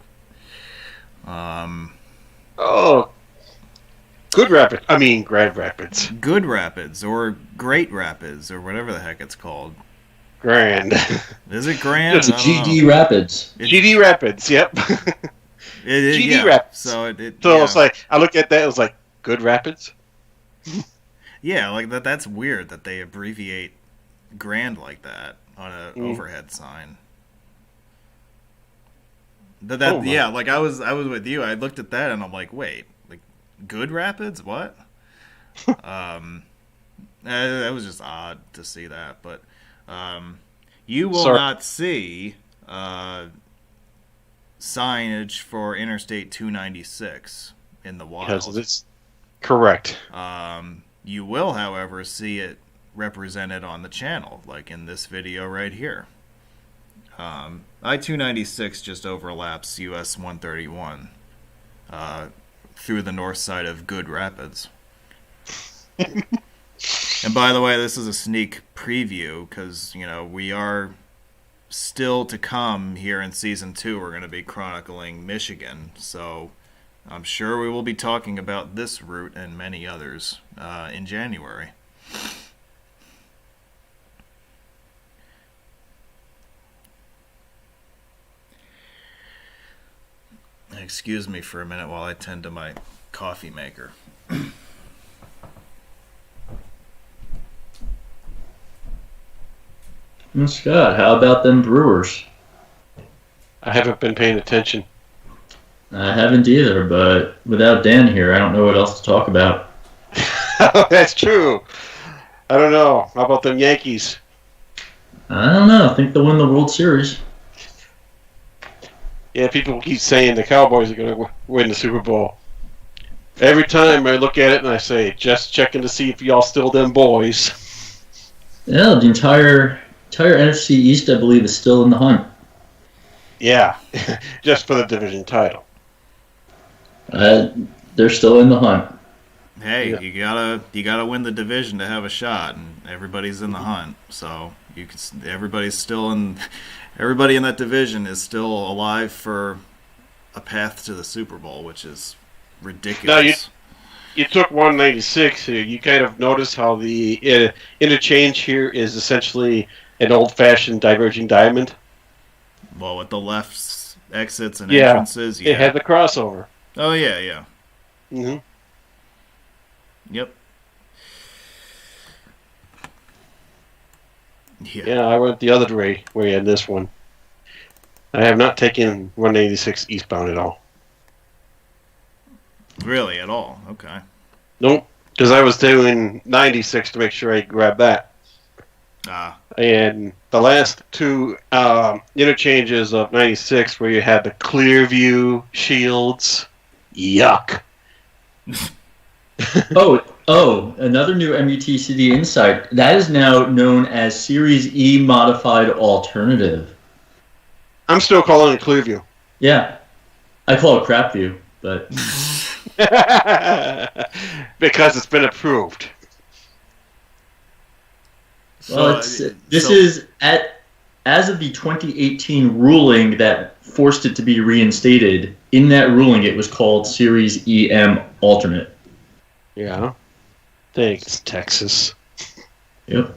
Good Rapids. I mean, Grand Rapids. Good Rapids, or Great Rapids, or whatever the heck it's called. Grand. Is it Grand? It's GD Rapids. GD Rapids, yep. GD Rapids. So it's like, I looked at that, it was like, Good Rapids? Yeah, like that's weird that they abbreviate Grand like that on an overhead sign. Yeah, like I was with you. I looked at that and I'm like, wait, like Good Rapids? What? That was just odd to see that, but you will not see signage for Interstate 296 in the wild. Because it's correct. You will, however, see it represented on the channel, like in this video right here. I-296 just overlaps US 131 through the north side of Good Rapids. And by the way, this is a sneak preview because, we are still to come here in Season 2. We're going to be chronicling Michigan, so I'm sure we will be talking about this route and many others in January. Excuse me for a minute while I tend to my coffee maker. Scott, how about them Brewers? I haven't been paying attention. I haven't either, but without Dan here, I don't know what else to talk about. That's true. I don't know. How about them Yankees? I don't know. I think they'll win the World Series. Yeah, people keep saying the Cowboys are going to win the Super Bowl. Every time I look at it and I say, just checking to see if y'all still them boys. Yeah, the entire NFC East, I believe, is still in the hunt. Yeah, just for the division title. They're still in the hunt. Hey, yeah. you gotta win the division to have a shot, and everybody's in the hunt. So everybody in that division is still alive for a path to the Super Bowl, which is ridiculous. Now you took 196 here. You kind of notice how the interchange here is essentially an old-fashioned diverging diamond. Well, with the left exits and entrances, it had the crossover. Oh yeah. Mm-hmm. Yep. Yeah, I went the other way in this one. I have not taken 186 eastbound at all. Really, at all? Okay. Nope, because I was doing 96 to make sure I grabbed that. And the last two interchanges of 96 where you had the Clearview Shields, yuck. Oh, another new MUTCD insight. That is now known as Series E Modified Alternative. I'm still calling it Clearview. Yeah. I call it Crapview, but... because it's been approved. Well, So, this is as of the 2018 ruling that forced it to be reinstated. In that ruling, it was called Series EM Alternate. Yeah. Thanks, Texas. Yep.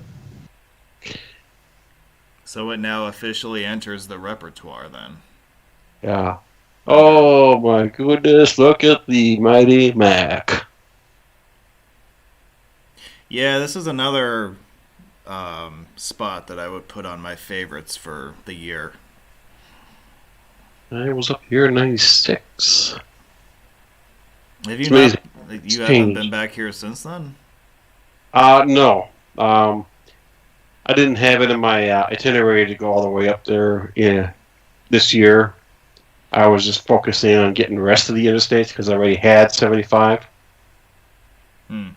so it now officially enters the repertoire then. Yeah. Oh my goodness, look at the mighty Mac. Yeah, this is another spot that I would put on my favorites for the year. I was up here in 96. Have It's you not? amazing. You haven't changed. been back here since then? No. I didn't have it in my itinerary to go all the way up there this year. I was just focusing on getting the rest of the interstates because I already had 75. Hmm.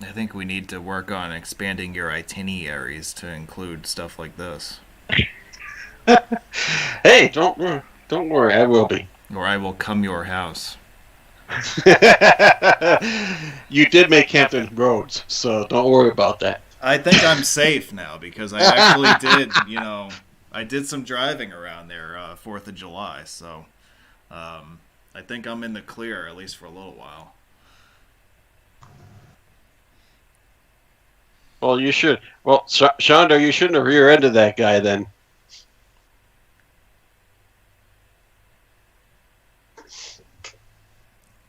I think we need to work on expanding your itineraries to include stuff like this. Hey, don't worry, I will be. Or I will come your house. You did make Hampton Roads, so don't worry about that. I think I'm safe now because I actually did, I did some driving around there 4th of July, so I think I'm in the clear, at least for a little while. Well, you should. Well, Shonda, you shouldn't have rear-ended that guy then.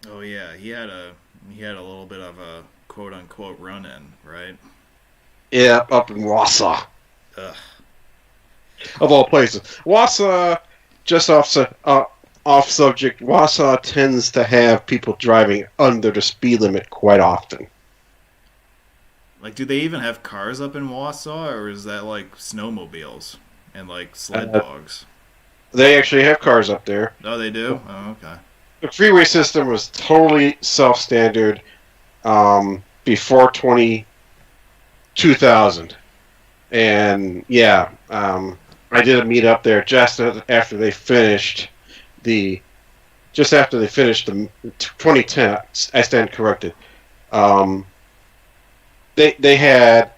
Oh yeah, he had a little bit of a quote unquote run in, right? Yeah, up in Wausau, Ugh. of all places. Wausau, just off subject. Wausau tends to have people driving under the speed limit quite often. Like, do they even have cars up in Wausau, or is that like snowmobiles and like sled dogs? They actually have cars up there. Oh, they do. Oh, okay. The freeway system was totally self-standard before 2000. And yeah, I did a meet up there just after they finished the 2010. I stand corrected. They had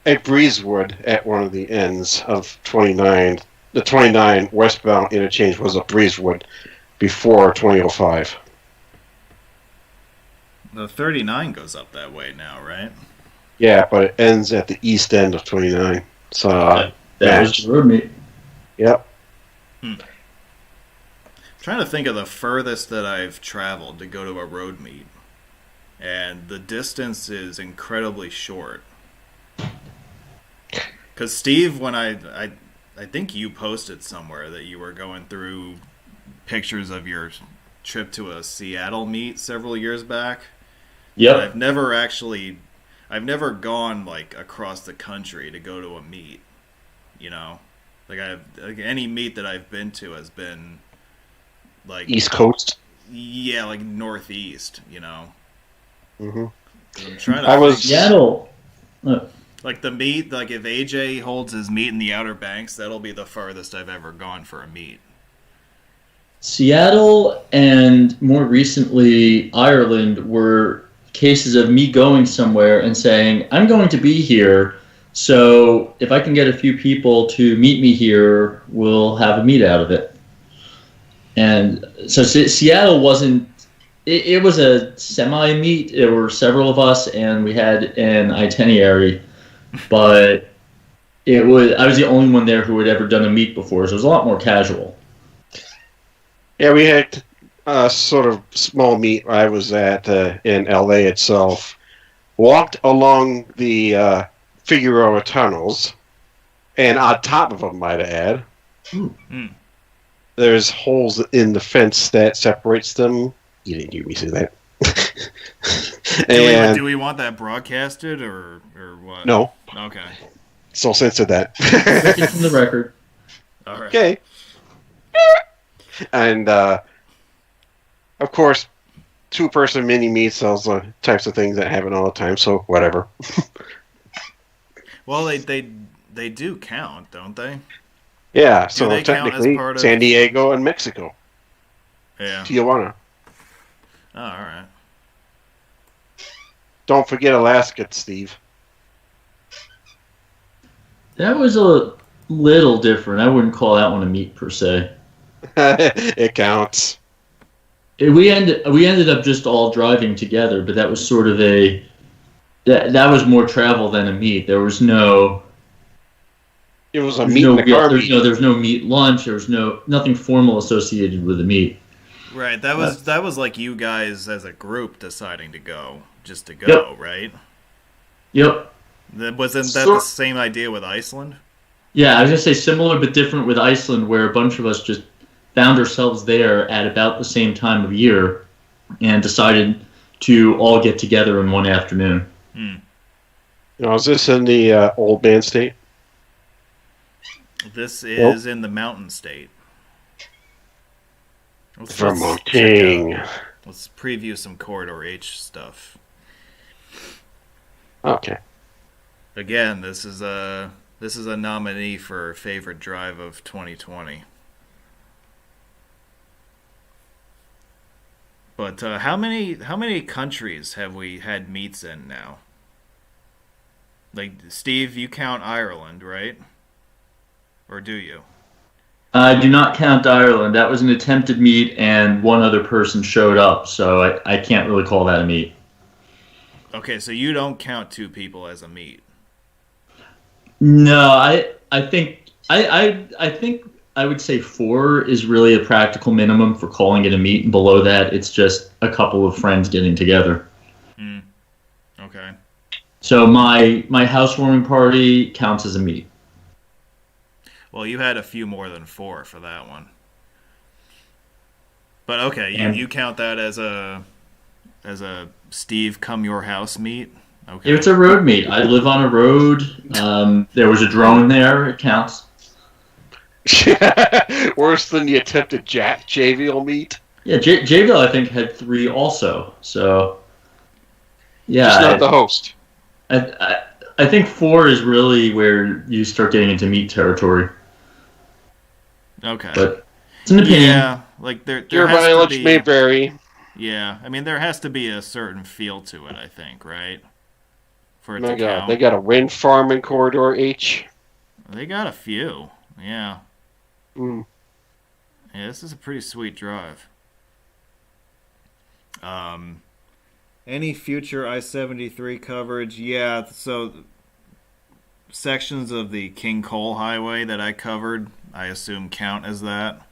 a Breezewood at one of the ends of 29. The 29 westbound interchange was a Breezewood before 2005. The 39 goes up that way now, right? Yeah, but it ends at the east end of 29. So that was the road meet. Yep. Trying to think of the furthest that I've traveled to go to a road meet, and the distance is incredibly short. Because Steve, when I think you posted somewhere that you were going through pictures of your trip to a Seattle meet several years back. Yep. I've never gone like across the country to go to a meet. Like any meet that I've been to has been like East Coast. Yeah, like Northeast. Mm-hmm. I'm trying to. I was Seattle. Like the meet, like if AJ holds his meet in the Outer Banks, that'll be the farthest I've ever gone for a meet. Seattle and more recently Ireland were cases of me going somewhere and saying, I'm going to be here, so if I can get a few people to meet me here, we'll have a meet out of it. And so Seattle wasn't, it was a semi-meet. There were several of us and we had an itinerary, but I was the only one there who had ever done a meet before, so it was a lot more casual. Yeah, we had a sort of small meet I was at in LA itself. Walked along the Figueroa tunnels, and on top of them, might I add, there's holes in the fence that separates them. You didn't hear me say that. Do we want that broadcasted or what? No. Okay. So censored that. It's from the record. All right. Okay. And, of course, two-person mini-meets, those types of things that happen all the time, so whatever. Well, they do count, don't they? Yeah, Do so they count as technically part of? San Diego and Mexico. Yeah. Tijuana. Oh, all right. Don't forget Alaska, Steve. That was a little different. I wouldn't call that one a meet per se. It counts. We ended up just all driving together, but that was sort of that was more travel than a meet. It was a There's meet in no the real car there's meet. no there's no meet lunch. There was nothing formal associated with a meet. Right. That was like you guys as a group deciding to go, just to Yep. go, right? Yep. Wasn't that the So, same idea with Iceland? yeah, I was gonna say similar but different with Iceland, where a bunch of us just found ourselves there at about the same time of year and decided to all get together in one afternoon. Hmm. Now, is this in the old man state? This Nope. is in the mountain state. Let's check out. Vermonting. Let's preview some Corridor H stuff. Okay. Again, this is a nominee for favorite drive of 2020. But how many countries have we had meets in now? Like Steve, you count Ireland, right? Or do you? I do not count Ireland. That was an attempted meet, and one other person showed up, so I can't really call that a meet. Okay, so you don't count two people as a meet. No, I think I would say four is really a practical minimum for calling it a meet, and below that, it's just a couple of friends getting together. Hmm. Okay. So my housewarming party counts as a meet. Well, you had a few more than four for that one. But okay, you, And you count that as a Steve come your house meet? Okay. it's a road meet. I live on a road. There was a drone there. It counts. Worse than the attempted JVL meet. Yeah, Jayville I think had three also. So Just not the yeah, host. I think four is really where you start getting into meat territory. Okay. But it's an opinion. Yeah, like there Your has to mileage may be. vary. Yeah, I mean there has to be a certain feel to it. I think, right, for it My to God, they count. got a wind farm in Corridor H. They got a few. Yeah. Mm. Yeah, this is a pretty sweet drive. Um, any future I-73 coverage? Yeah, so sections of the King Cole Highway that I covered, I assume count as that.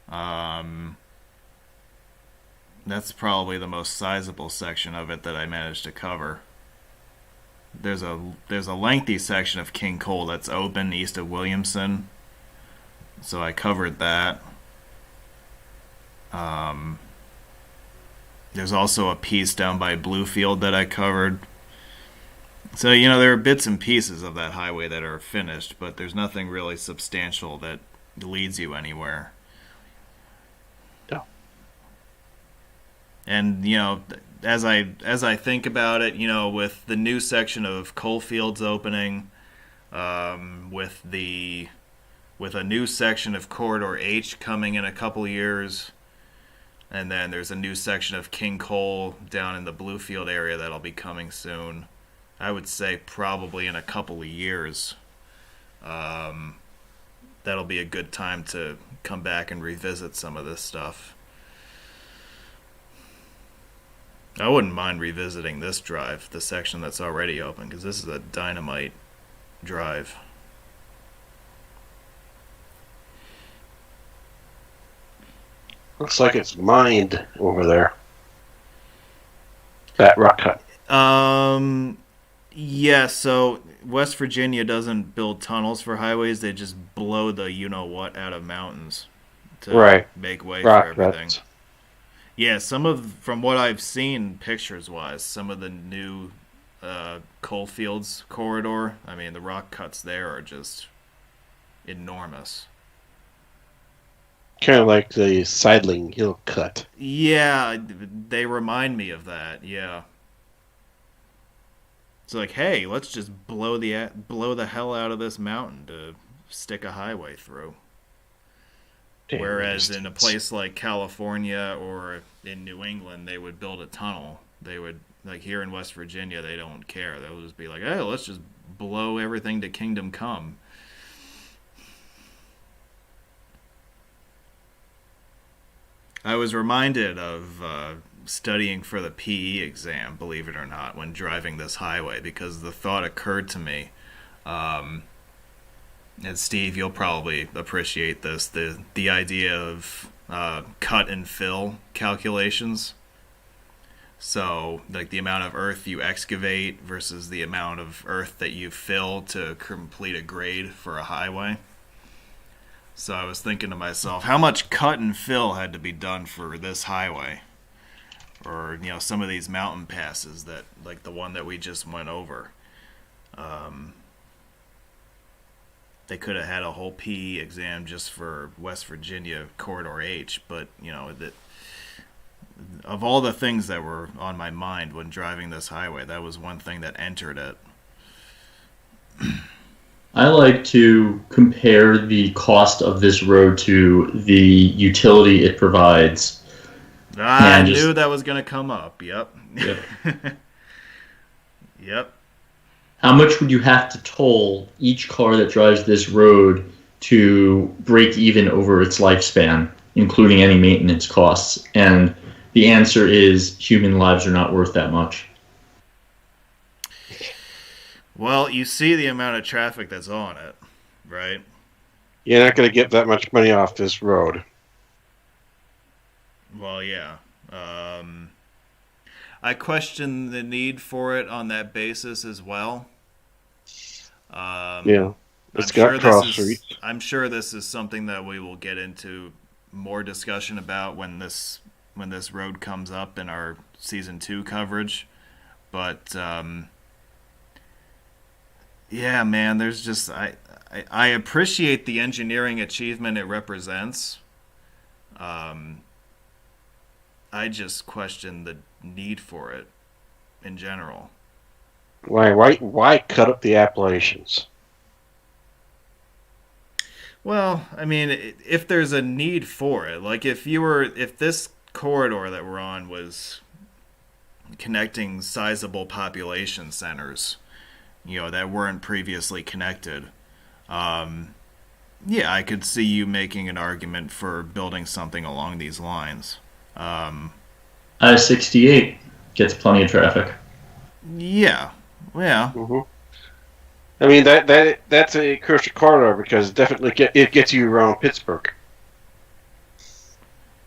Um, that's probably the most sizable section of it that I managed to cover. There's a lengthy section of King Cole that's open east of Williamson, so I covered that. Um, there's also a piece down by Bluefield that I covered. So, there are bits and pieces of that highway that are finished, but there's nothing really substantial that leads you anywhere. No. And, as I think about it, with the new section of Coalfields opening, with a new section of Corridor H coming in a couple years, and then there's a new section of King Cole down in the Bluefield area that'll be coming soon. I would say probably in a couple of years. That'll be a good time to come back and revisit some of this stuff. I wouldn't mind revisiting this drive, the section that's already open, because this is a dynamite drive. Looks like it's mined over there. That rock cut. Yeah, so West Virginia doesn't build tunnels for highways, they just blow the you-know-what out of mountains to Right. make way Rock for everything. cuts. Yeah, from what I've seen pictures-wise, some of the new Coalfields corridor, I mean, the rock cuts there are just enormous. Kind of like the Sidling Hill cut. Yeah, they remind me of that. Yeah, it's like, hey, let's just blow the hell out of this mountain to stick a highway through. Damn Whereas in a resistance. place like California or in New England, they would build a tunnel. They would, like here in West Virginia, they don't care. They'll just be like, "Hey, let's just blow everything to Kingdom Come." I was reminded of studying for the PE exam, believe it or not, when driving this highway, because the thought occurred to me. Um, and Steve, you'll probably appreciate this. The idea of cut and fill calculations. So, like the amount of earth you excavate versus the amount of earth that you fill to complete a grade for a highway. So I was thinking to myself, how much cut and fill had to be done for this highway? Or, some of these mountain passes that, like the one that we just went over. They could have had a whole PE exam just for West Virginia Corridor H, but, of all the things that were on my mind when driving this highway, that was one thing that entered it. I like to compare the cost of this road to the utility it provides. I knew that was going to come up. Yep. Yep. Yep. How much would you have to toll each car that drives this road to break even over its lifespan, including any maintenance costs? And the answer is human lives are not worth that much. Well, you see the amount of traffic that's on it, right? You're not going to get that much money off this road. Well, yeah. I question the need for it on that basis as well. Yeah. It's got cross streets. I'm sure this is something that we will get into more discussion about when this road comes up in our season 2 coverage. But yeah, man, there's just I appreciate the engineering achievement it represents. I just question the need for it in general. Why cut up the Appalachians? Well, I mean, if there's a need for it, like if this corridor that we're on was connecting sizable population centers, that weren't previously connected, yeah, I could see you making an argument for building something along these lines. I-68 gets plenty of traffic. Yeah. Mm-hmm. I mean that's a crucial corridor because definitely it gets you around Pittsburgh.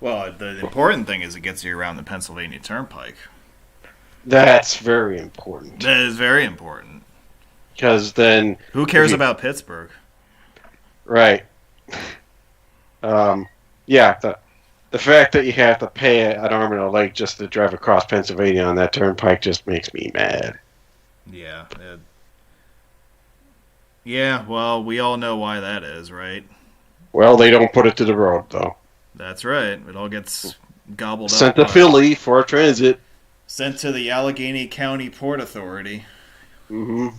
Well, the important thing is it gets you around the Pennsylvania Turnpike. That's very important. That is very important. Because then who cares about Pittsburgh? Right. Yeah. The fact that you have to pay an arm and a leg just to drive across Pennsylvania on that turnpike just makes me mad. Yeah. Yeah, well, we all know why that is, right? Well, they don't put it to the road, though. That's right. It all gets gobbled Sent up. to Philly for transit. Sent to the Allegheny County Port Authority. Mm-hmm.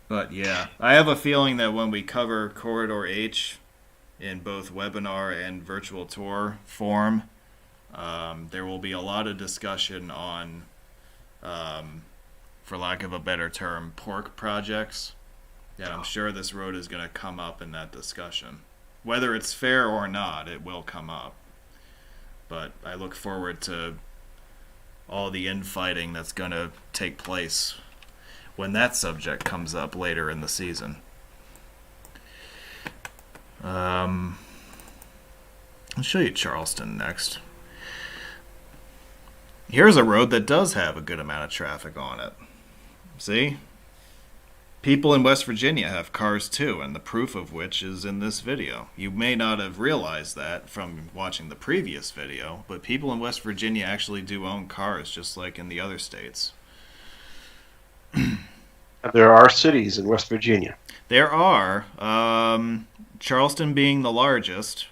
But yeah, I have a feeling that when we cover Corridor H in both webinar and virtual tour form, there will be a lot of discussion on, for lack of a better term, pork projects. And I'm sure this road is going to come up in that discussion. Whether it's fair or not, it will come up. But I look forward to all the infighting that's going to take place when that subject comes up later in the season. I'll show you Charleston next. Here's a road that does have a good amount of traffic on it. See? People in West Virginia have cars too, and the proof of which is in this video. You may not have realized that from watching the previous video, but people in West Virginia actually do own cars just like in the other states. There are cities in West Virginia. There are. Charleston being the largest.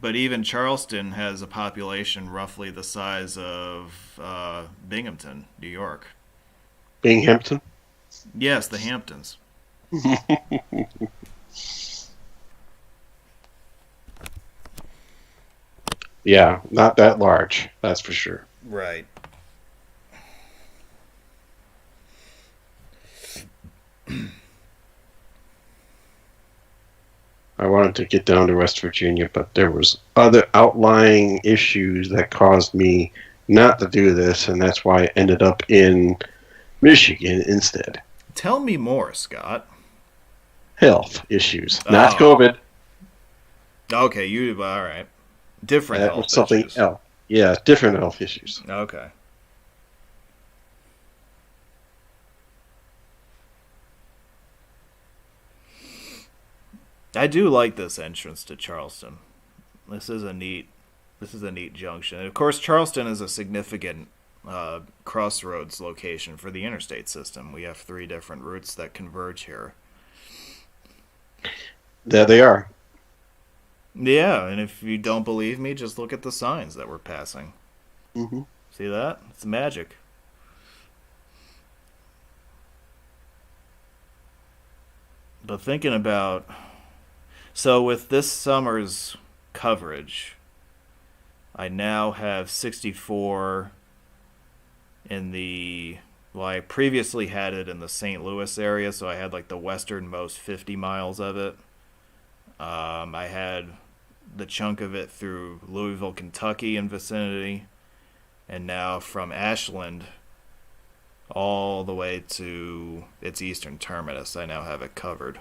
But even Charleston has a population roughly the size of Binghamton, New York. Binghamton. Yes, the Hamptons. Yeah, not that large, that's for sure. Right. I wanted to get down to West Virginia, but there was other outlying issues that caused me not to do this, and that's why I ended up in Michigan instead. Tell me more, Scott. Health issues, not Oh. COVID. Okay, you all right. Different That was health something issues. else. Yeah, different health issues. Okay. I do like this entrance to Charleston. This is a neat junction. And of course, Charleston is a significant crossroads location for the interstate system. We have three different routes that converge here. There they are. Yeah, and if you don't believe me, just look at the signs that we're passing. Hmm. See that? It's magic. But thinking about so with this summer's coverage, I now have 64 in the well, I previously had it in the St. Louis area, so I had like the westernmost 50 miles of it. I had the chunk of it through Louisville, Kentucky, and vicinity, and now from Ashland all the way to its eastern terminus, I now have it covered.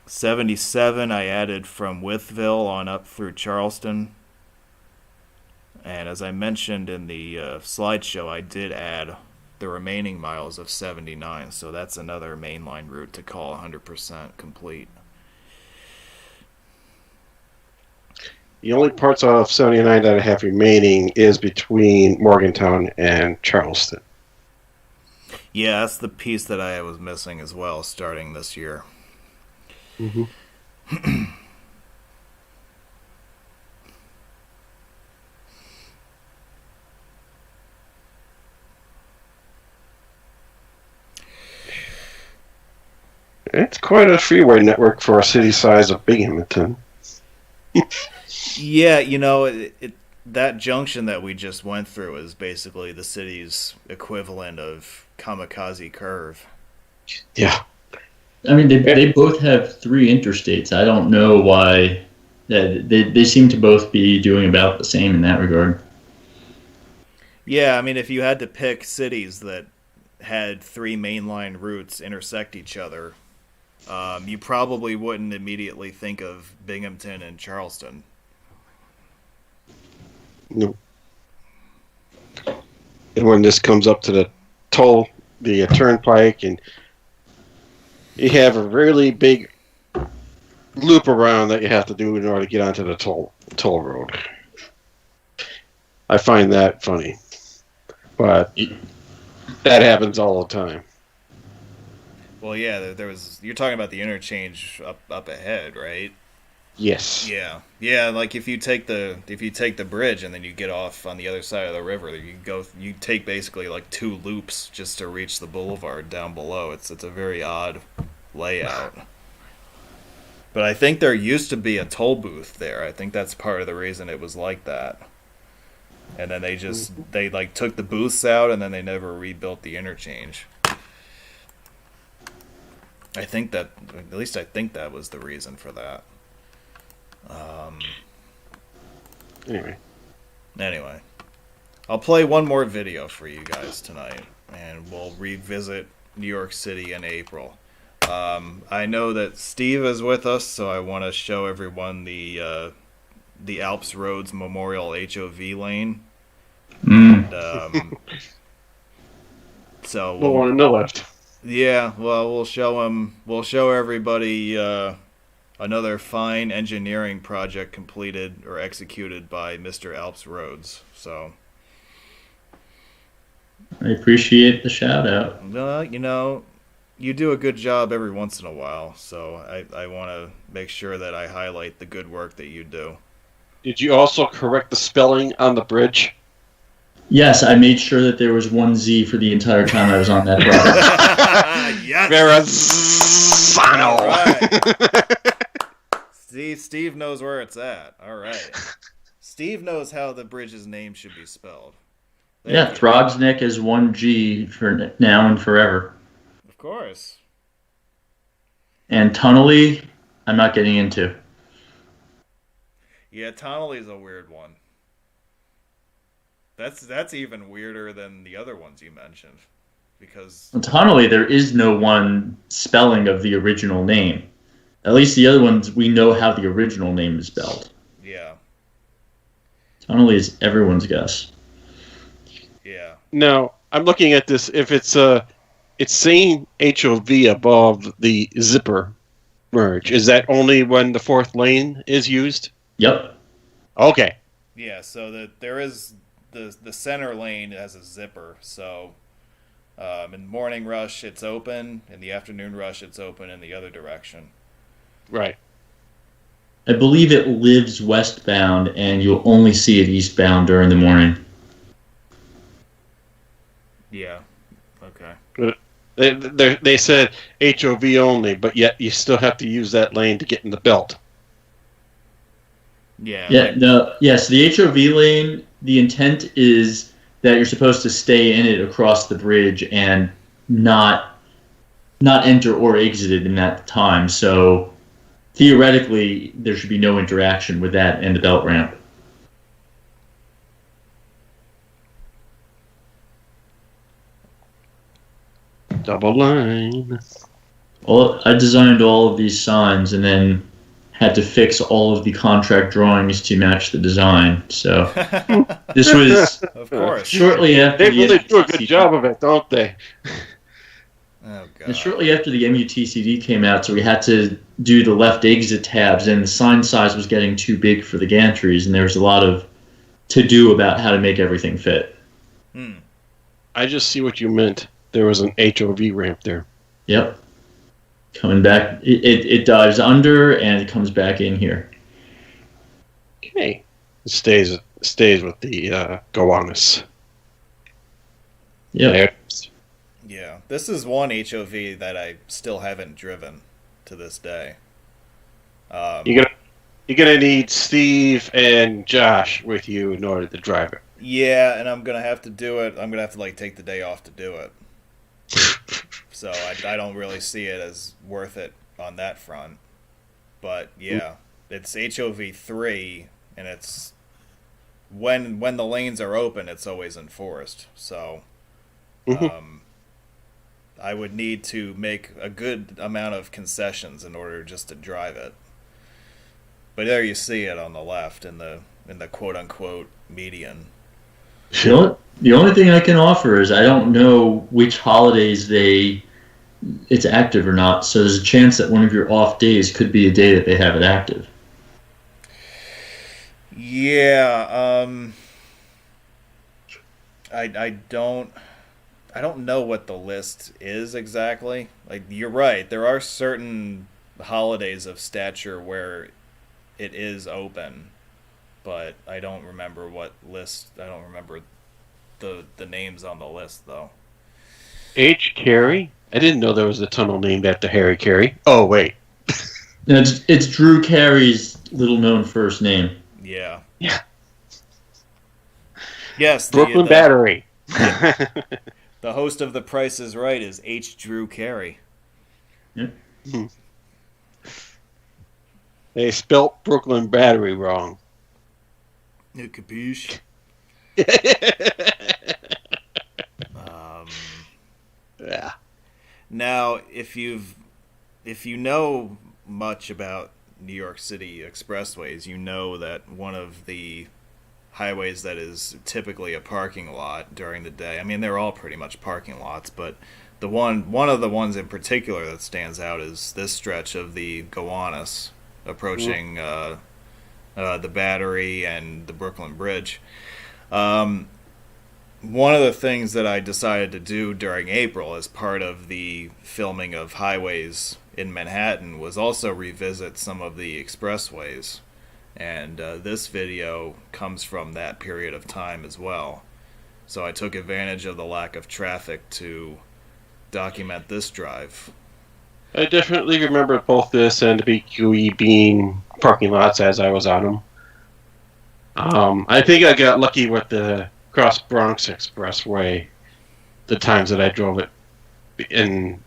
77 I added from Wytheville on up through Charleston. And as I mentioned in the slideshow, I did add the remaining miles of 79. So that's another mainline route to call 100% complete. The only parts of 79 that I have remaining is between Morgantown and Charleston. Yeah, that's the piece that I was missing as well starting this year. Hmm. It's quite a freeway network for a city size of Binghamton. Yeah, that junction that we just went through is basically the city's equivalent of Kamikaze Curve. Yeah. I mean, they both have three interstates. I don't know why. They seem to both be doing about the same in that regard. Yeah, I mean, if you had to pick cities that had three mainline routes intersect each other, you probably wouldn't immediately think of Binghamton and Charleston. No. And when this comes up to the turnpike, and you have a really big loop around that you have to do in order to get onto the toll road. I find that funny, but that happens all the time. Well, yeah, there was. You're talking about the interchange up ahead, right? Yes. Yeah. Like if you take the bridge and then you get off on the other side of the river, you take basically like two loops just to reach the boulevard down below. It's a very odd layout. But I think there used to be a toll booth there. I think that's part of the reason it was like that. And then they like took the booths out and then they never rebuilt the interchange. At least I think that was the reason for that. Anyway, I'll play one more video for you guys tonight, and we'll revisit New York City in April. I know that Steve is with us, so I want to show everyone the Alps Roads Memorial HOV lane. Mm. And, so no one in the left. yeah, well, we'll show everybody another fine engineering project completed or executed by Mr. Alps Roads. So, I appreciate the shout out. You do a good job every once in a while, so I want to make sure that I highlight the good work that you do. Did you also correct the spelling on the bridge? Yes, I made sure that there was one Z for the entire time I was on that project. Yes. Verrazano. All right. Steve knows where it's at. All right. Steve knows how the bridge's name should be spelled. Yeah, Throgsneck is one G for now and forever. Of course. And Tunnelly, I'm not getting into. Yeah, Tonelly's a weird one. That's even weirder than the other ones you mentioned, because Tunnelly, there is no one spelling of the original name. At least the other ones, we know how the original name is spelled. yeah, Tunnelly is everyone's guess. yeah. No, I'm looking at this. If it's saying HOV above the zipper merge. Is that only when the fourth lane is used? Yep. Okay. Yeah, so there is the center lane has a zipper. So in morning rush it's open, in the afternoon rush it's open in the other direction. Right. I believe it lives westbound, and you'll only see it eastbound during the morning. Yeah. Okay. They said HOV only, but yet you still have to use that lane to get in the belt. Yeah. Yeah, no, yes, the HOV lane, the intent is that you're supposed to stay in it across the bridge and not enter or exit it in that time. So theoretically, there should be no interaction with that and the belt ramp. Double line. Well, I designed all of these signs and then had to fix all of the contract drawings to match the design. So this was Of course. shortly after They the really do a good MUTCD. job of it, don't they? Oh god. And shortly after the MUTCD came out, so we had to do the left exit tabs, and the sign size was getting too big for the gantries, and there was a lot of to-do about how to make everything fit. I just see what you meant. There was an HOV ramp there. Yep. Coming back, it dives under, and it comes back in here. Okay. It stays with the Gowanus. Yeah. There. Yeah. This is one HOV that I still haven't driven to this day. You're gonna need Steve and Josh with you in order to drive it. Yeah, and I'm gonna have to do it. I'm gonna have to like take the day off to do it. So I don't really see it as worth it on that front. But yeah, it's HOV 3, and it's when the lanes are open, it's always enforced. So I would need to make a good amount of concessions in order just to drive it. But there you see it on the left in the quote unquote median. The only thing I can offer is I don't know which holidays it's active or not, so there's a chance that one of your off days could be a day that they have it active. Yeah, I don't know what the list is exactly. Like you're right, there are certain holidays of stature where it is open, but I don't remember what list. I don't remember the names on the list though. H. Carey? I didn't know there was a tunnel named after Harry Carey. Oh, wait. No, it's Drew Carey's little-known first name. Yeah. Yeah. Yes. Brooklyn Battery. The host of The Price is Right is H. Drew Carey. Yeah. They spelt Brooklyn Battery wrong. You capiche? Yeah. Now, if you know much about New York City expressways, you know that one of the highways that is typically a parking lot during the day. I mean, they're all pretty much parking lots, but one of the ones in particular that stands out is this stretch of the Gowanus approaching the Battery and the Brooklyn Bridge. one of the things that I decided to do during April as part of the filming of highways in Manhattan was also revisit some of the expressways. And this video comes from that period of time as well. So I took advantage of the lack of traffic to document this drive. I definitely remember both this and the BQE being parking lots as I was on them. I think I got lucky with the Cross Bronx Expressway, the times that I drove it, and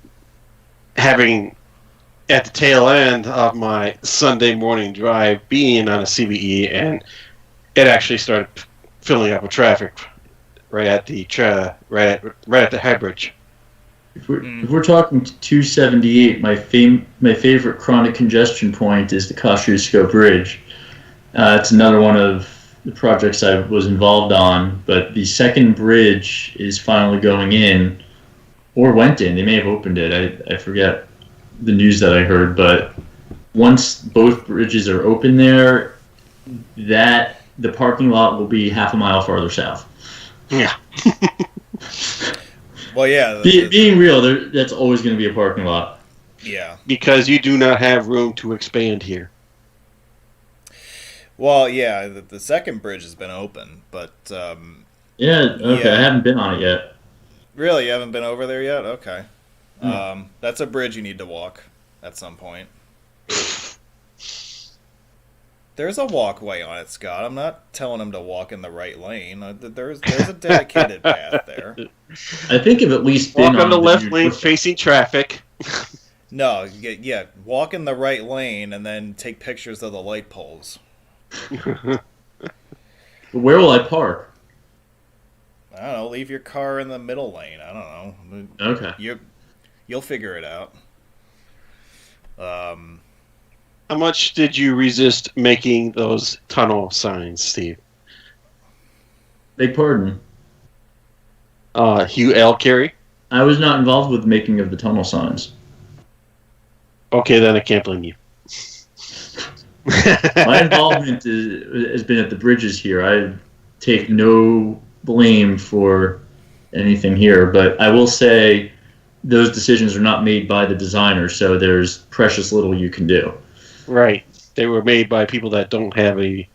having at the tail end of my Sunday morning drive being on a CBE, and it actually started filling up with traffic right at the high bridge. If we're talking 278, my favorite chronic congestion point is the Kosciuszko Bridge. It's another one of the projects I was involved on, but the second bridge is finally going in, or went in. They may have opened it. I forget the news that I heard, but once both bridges are open there, that the parking lot will be half a mile farther south. Yeah. Well, yeah. Being real, that's always going to be a parking lot. Yeah. Because you do not have room to expand here. Well, yeah, the second bridge has been open, but... yeah, okay, yeah. I haven't been on it yet. Really? You haven't been over there yet? Okay. That's a bridge you need to walk at some point. There's a walkway on it, Scott. I'm not telling him to walk in the right lane. There's a dedicated path there. I think I've at least been walk on the left new lane facing traffic. No, yeah, walk in the right lane and then take pictures of the light poles. Where will I park? I don't know. Leave your car in the middle lane. I don't know. Okay. You'll figure it out. How much did you resist making those tunnel signs, Steve? Beg pardon? Hugh L. Carey? I was not involved with the making of the tunnel signs. Okay, then I can't blame you. My involvement has been at the bridges here. I take no blame for anything here, but I will say those decisions are not made by the designer, so there's precious little you can do. Right. They were made by people that don't have any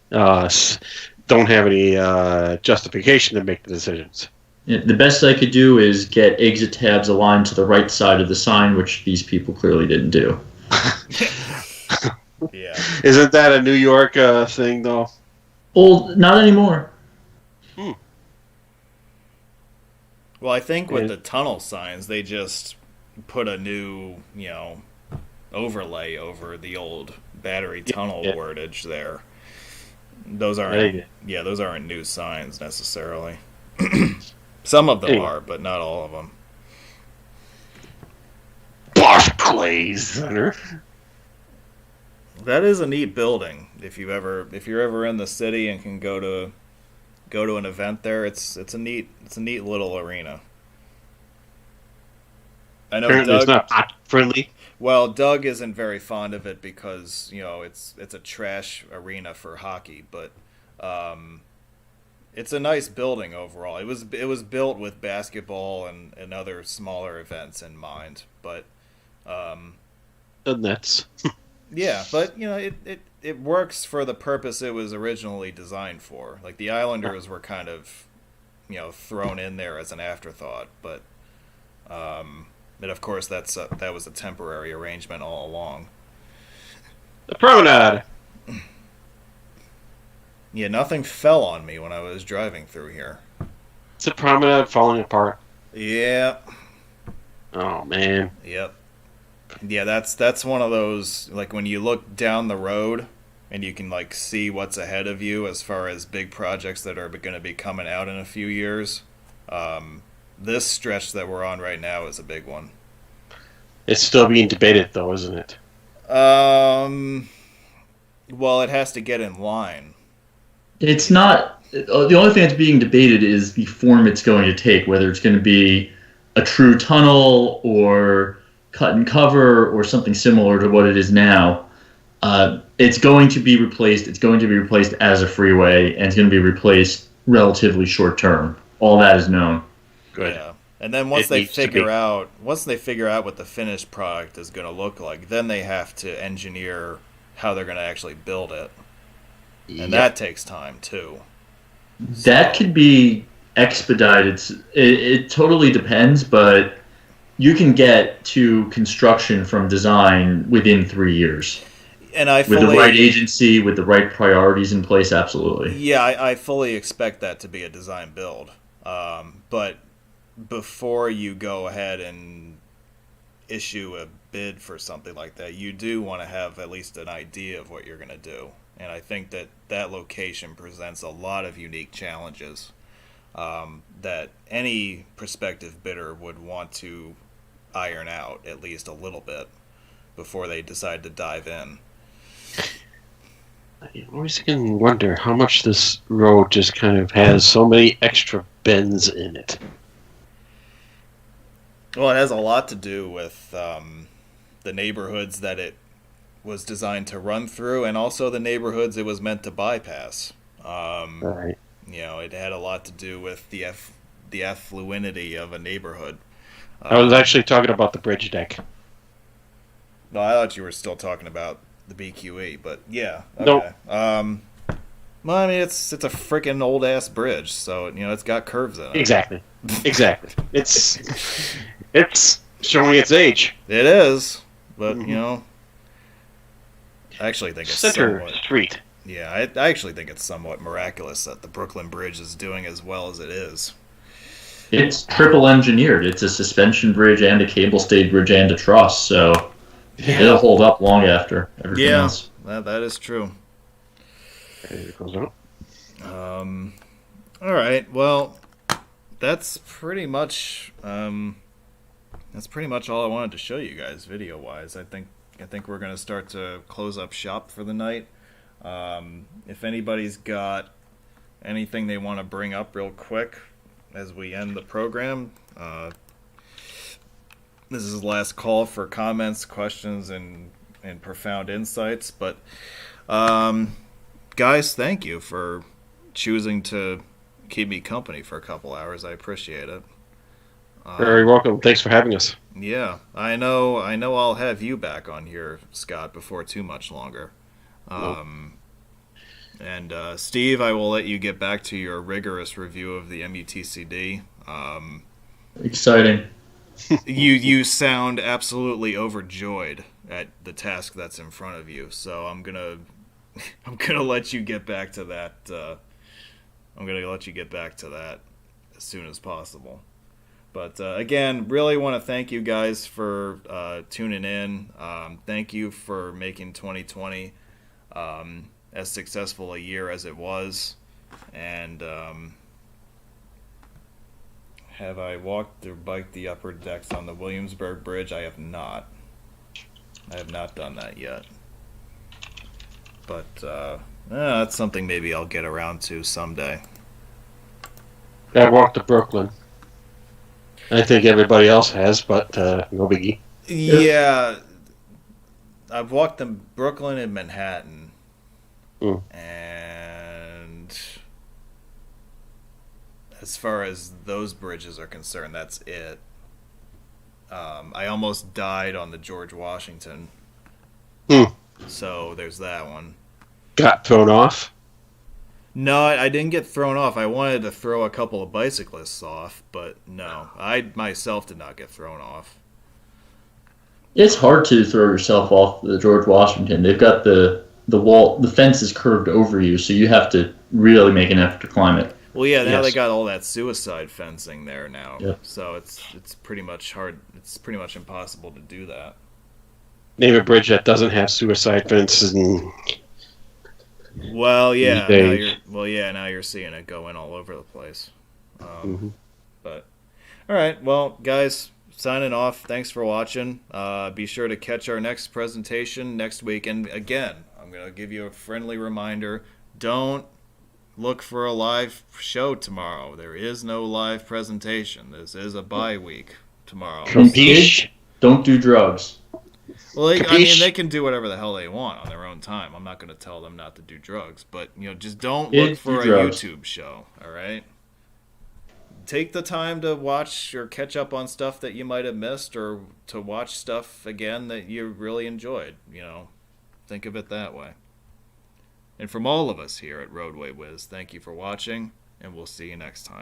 justification to make the decisions. Yeah, the best I could do is get exit tabs aligned to the right side of the sign, which these people clearly didn't do. Yeah. Isn't that a New York thing, though? Not anymore. Well, I think with the tunnel signs, they just put a new, overlay over the old battery tunnel wordage there. Those aren't new signs necessarily. Some of them are, but not all of them. Barclays Center. That is a neat building. If you're ever in the city and can go to an event there, it's a neat little arena. I know Apparently Doug, it's not friendly. Well, Doug isn't very fond of it because it's a trash arena for hockey, but it's a nice building overall. It was built with basketball and other smaller events in mind, but The Nets. yeah, but it works for the purpose it was originally designed for. Like the Islanders were kind of thrown in there as an afterthought, but of course that was a temporary arrangement all along. The Promenade. Yeah, nothing fell on me when I was driving through here. It's a promenade falling apart. Yeah. Oh man. Yep. Yeah, that's one of those, like when you look down the road and you can like see what's ahead of you as far as big projects that are going to be coming out in a few years. This stretch that we're on right now is a big one. It's still being debated though, isn't it? Well, it has to get in line. It's not. The only thing that's being debated is the form it's going to take, whether it's going to be a true tunnel or cut and cover or something similar to what it is now. It's going to be replaced. It's going to be replaced as a freeway, and it's going to be replaced relatively short term. all that is known. Good. Yeah. And then It needs to be. once they figure out what the finished product is going to look like, then they have to engineer how they're going to actually build it. And Yep. that takes time too. That could be expedited. It totally depends, but you can get to construction from design within 3 years. And I With the right agency, with the right priorities in place, absolutely. Yeah, I fully expect that to be a design build. But before you go ahead and issue a bid for something like that, you do want to have at least an idea of what you're going to do. And I think that that location presents a lot of unique challenges that any prospective bidder would want to iron out at least a little bit before they decide to dive in. I always can wonder how much this road just kind of has so many extra bends in it. Well, it has a lot to do with the neighborhoods that it was designed to run through, and also the neighborhoods it was meant to bypass. Right. It had a lot to do with the affluency of a neighborhood. I was actually talking about the bridge deck. No, I thought you were still talking about the BQE, but yeah. Okay. Nope. Well, I mean, it's a freaking old ass bridge, so it's got curves in it. Exactly. It's showing its age. It is, but Mm-hmm. I actually think it's Center somewhat. Street. Yeah, I actually think it's somewhat miraculous that the Brooklyn Bridge is doing as well as it is. It's triple engineered. It's a suspension bridge and a cable stayed bridge and a truss, so it'll hold up long after everything else. That is true. There it goes out. All right. Well, that's pretty much all I wanted to show you guys video wise. I think we're gonna start to close up shop for the night. If anybody's got anything they want to bring up real quick as we end the program, this is the last call for comments, questions, and profound insights. But guys, thank you for choosing to keep me company for a couple hours. I appreciate it. Very welcome. Thanks for having us. Yeah, I know I'll have you back on here, Scott, before too much longer. And Steve, I will let you get back to your rigorous review of the MUTCD. Exciting. You sound absolutely overjoyed at the task that's in front of you. So I'm gonna let you get back to that. I'm gonna let you get back to that as soon as possible. But again, really want to thank you guys for tuning in. Thank you for making 2020 as successful a year as it was. And have I walked or biked the upper decks on the Williamsburg Bridge? I have not. I have not done that yet. But that's something maybe I'll get around to someday. I walked to Brooklyn. I think everybody else has, but no biggie. Yeah. I've walked in Brooklyn and Manhattan. And as far as those bridges are concerned, that's it. I almost died on the George Washington. So there's that one. Got thrown off? No, I didn't get thrown off. I wanted to throw a couple of bicyclists off, but no. I myself did not get thrown off. It's hard to throw yourself off the George Washington. They've got the wall, the fence is curved over you, so you have to really make an effort to climb it. Well, yeah, now they got all that suicide fencing there now. Yep. So it's pretty much hard. It's pretty much impossible to do that. Name a bridge that doesn't have suicide fences and... Well, yeah. Now you're seeing it going all over the place. But all right, well, guys, signing off. Thanks for watching. Be sure to catch our next presentation next week. And again, I'm gonna give you a friendly reminder: don't look for a live show tomorrow. There is no live presentation. This is a bye week tomorrow. Don't do drugs. Well, they can do whatever the hell they want on their own time. I'm not going to tell them not to do drugs, but just don't look for a YouTube show. All right. take the time to watch or catch up on stuff that you might have missed, or to watch stuff again that you really enjoyed. Think of it that way. And from all of us here at Roadway Wiz, thank you for watching, and we'll see you next time.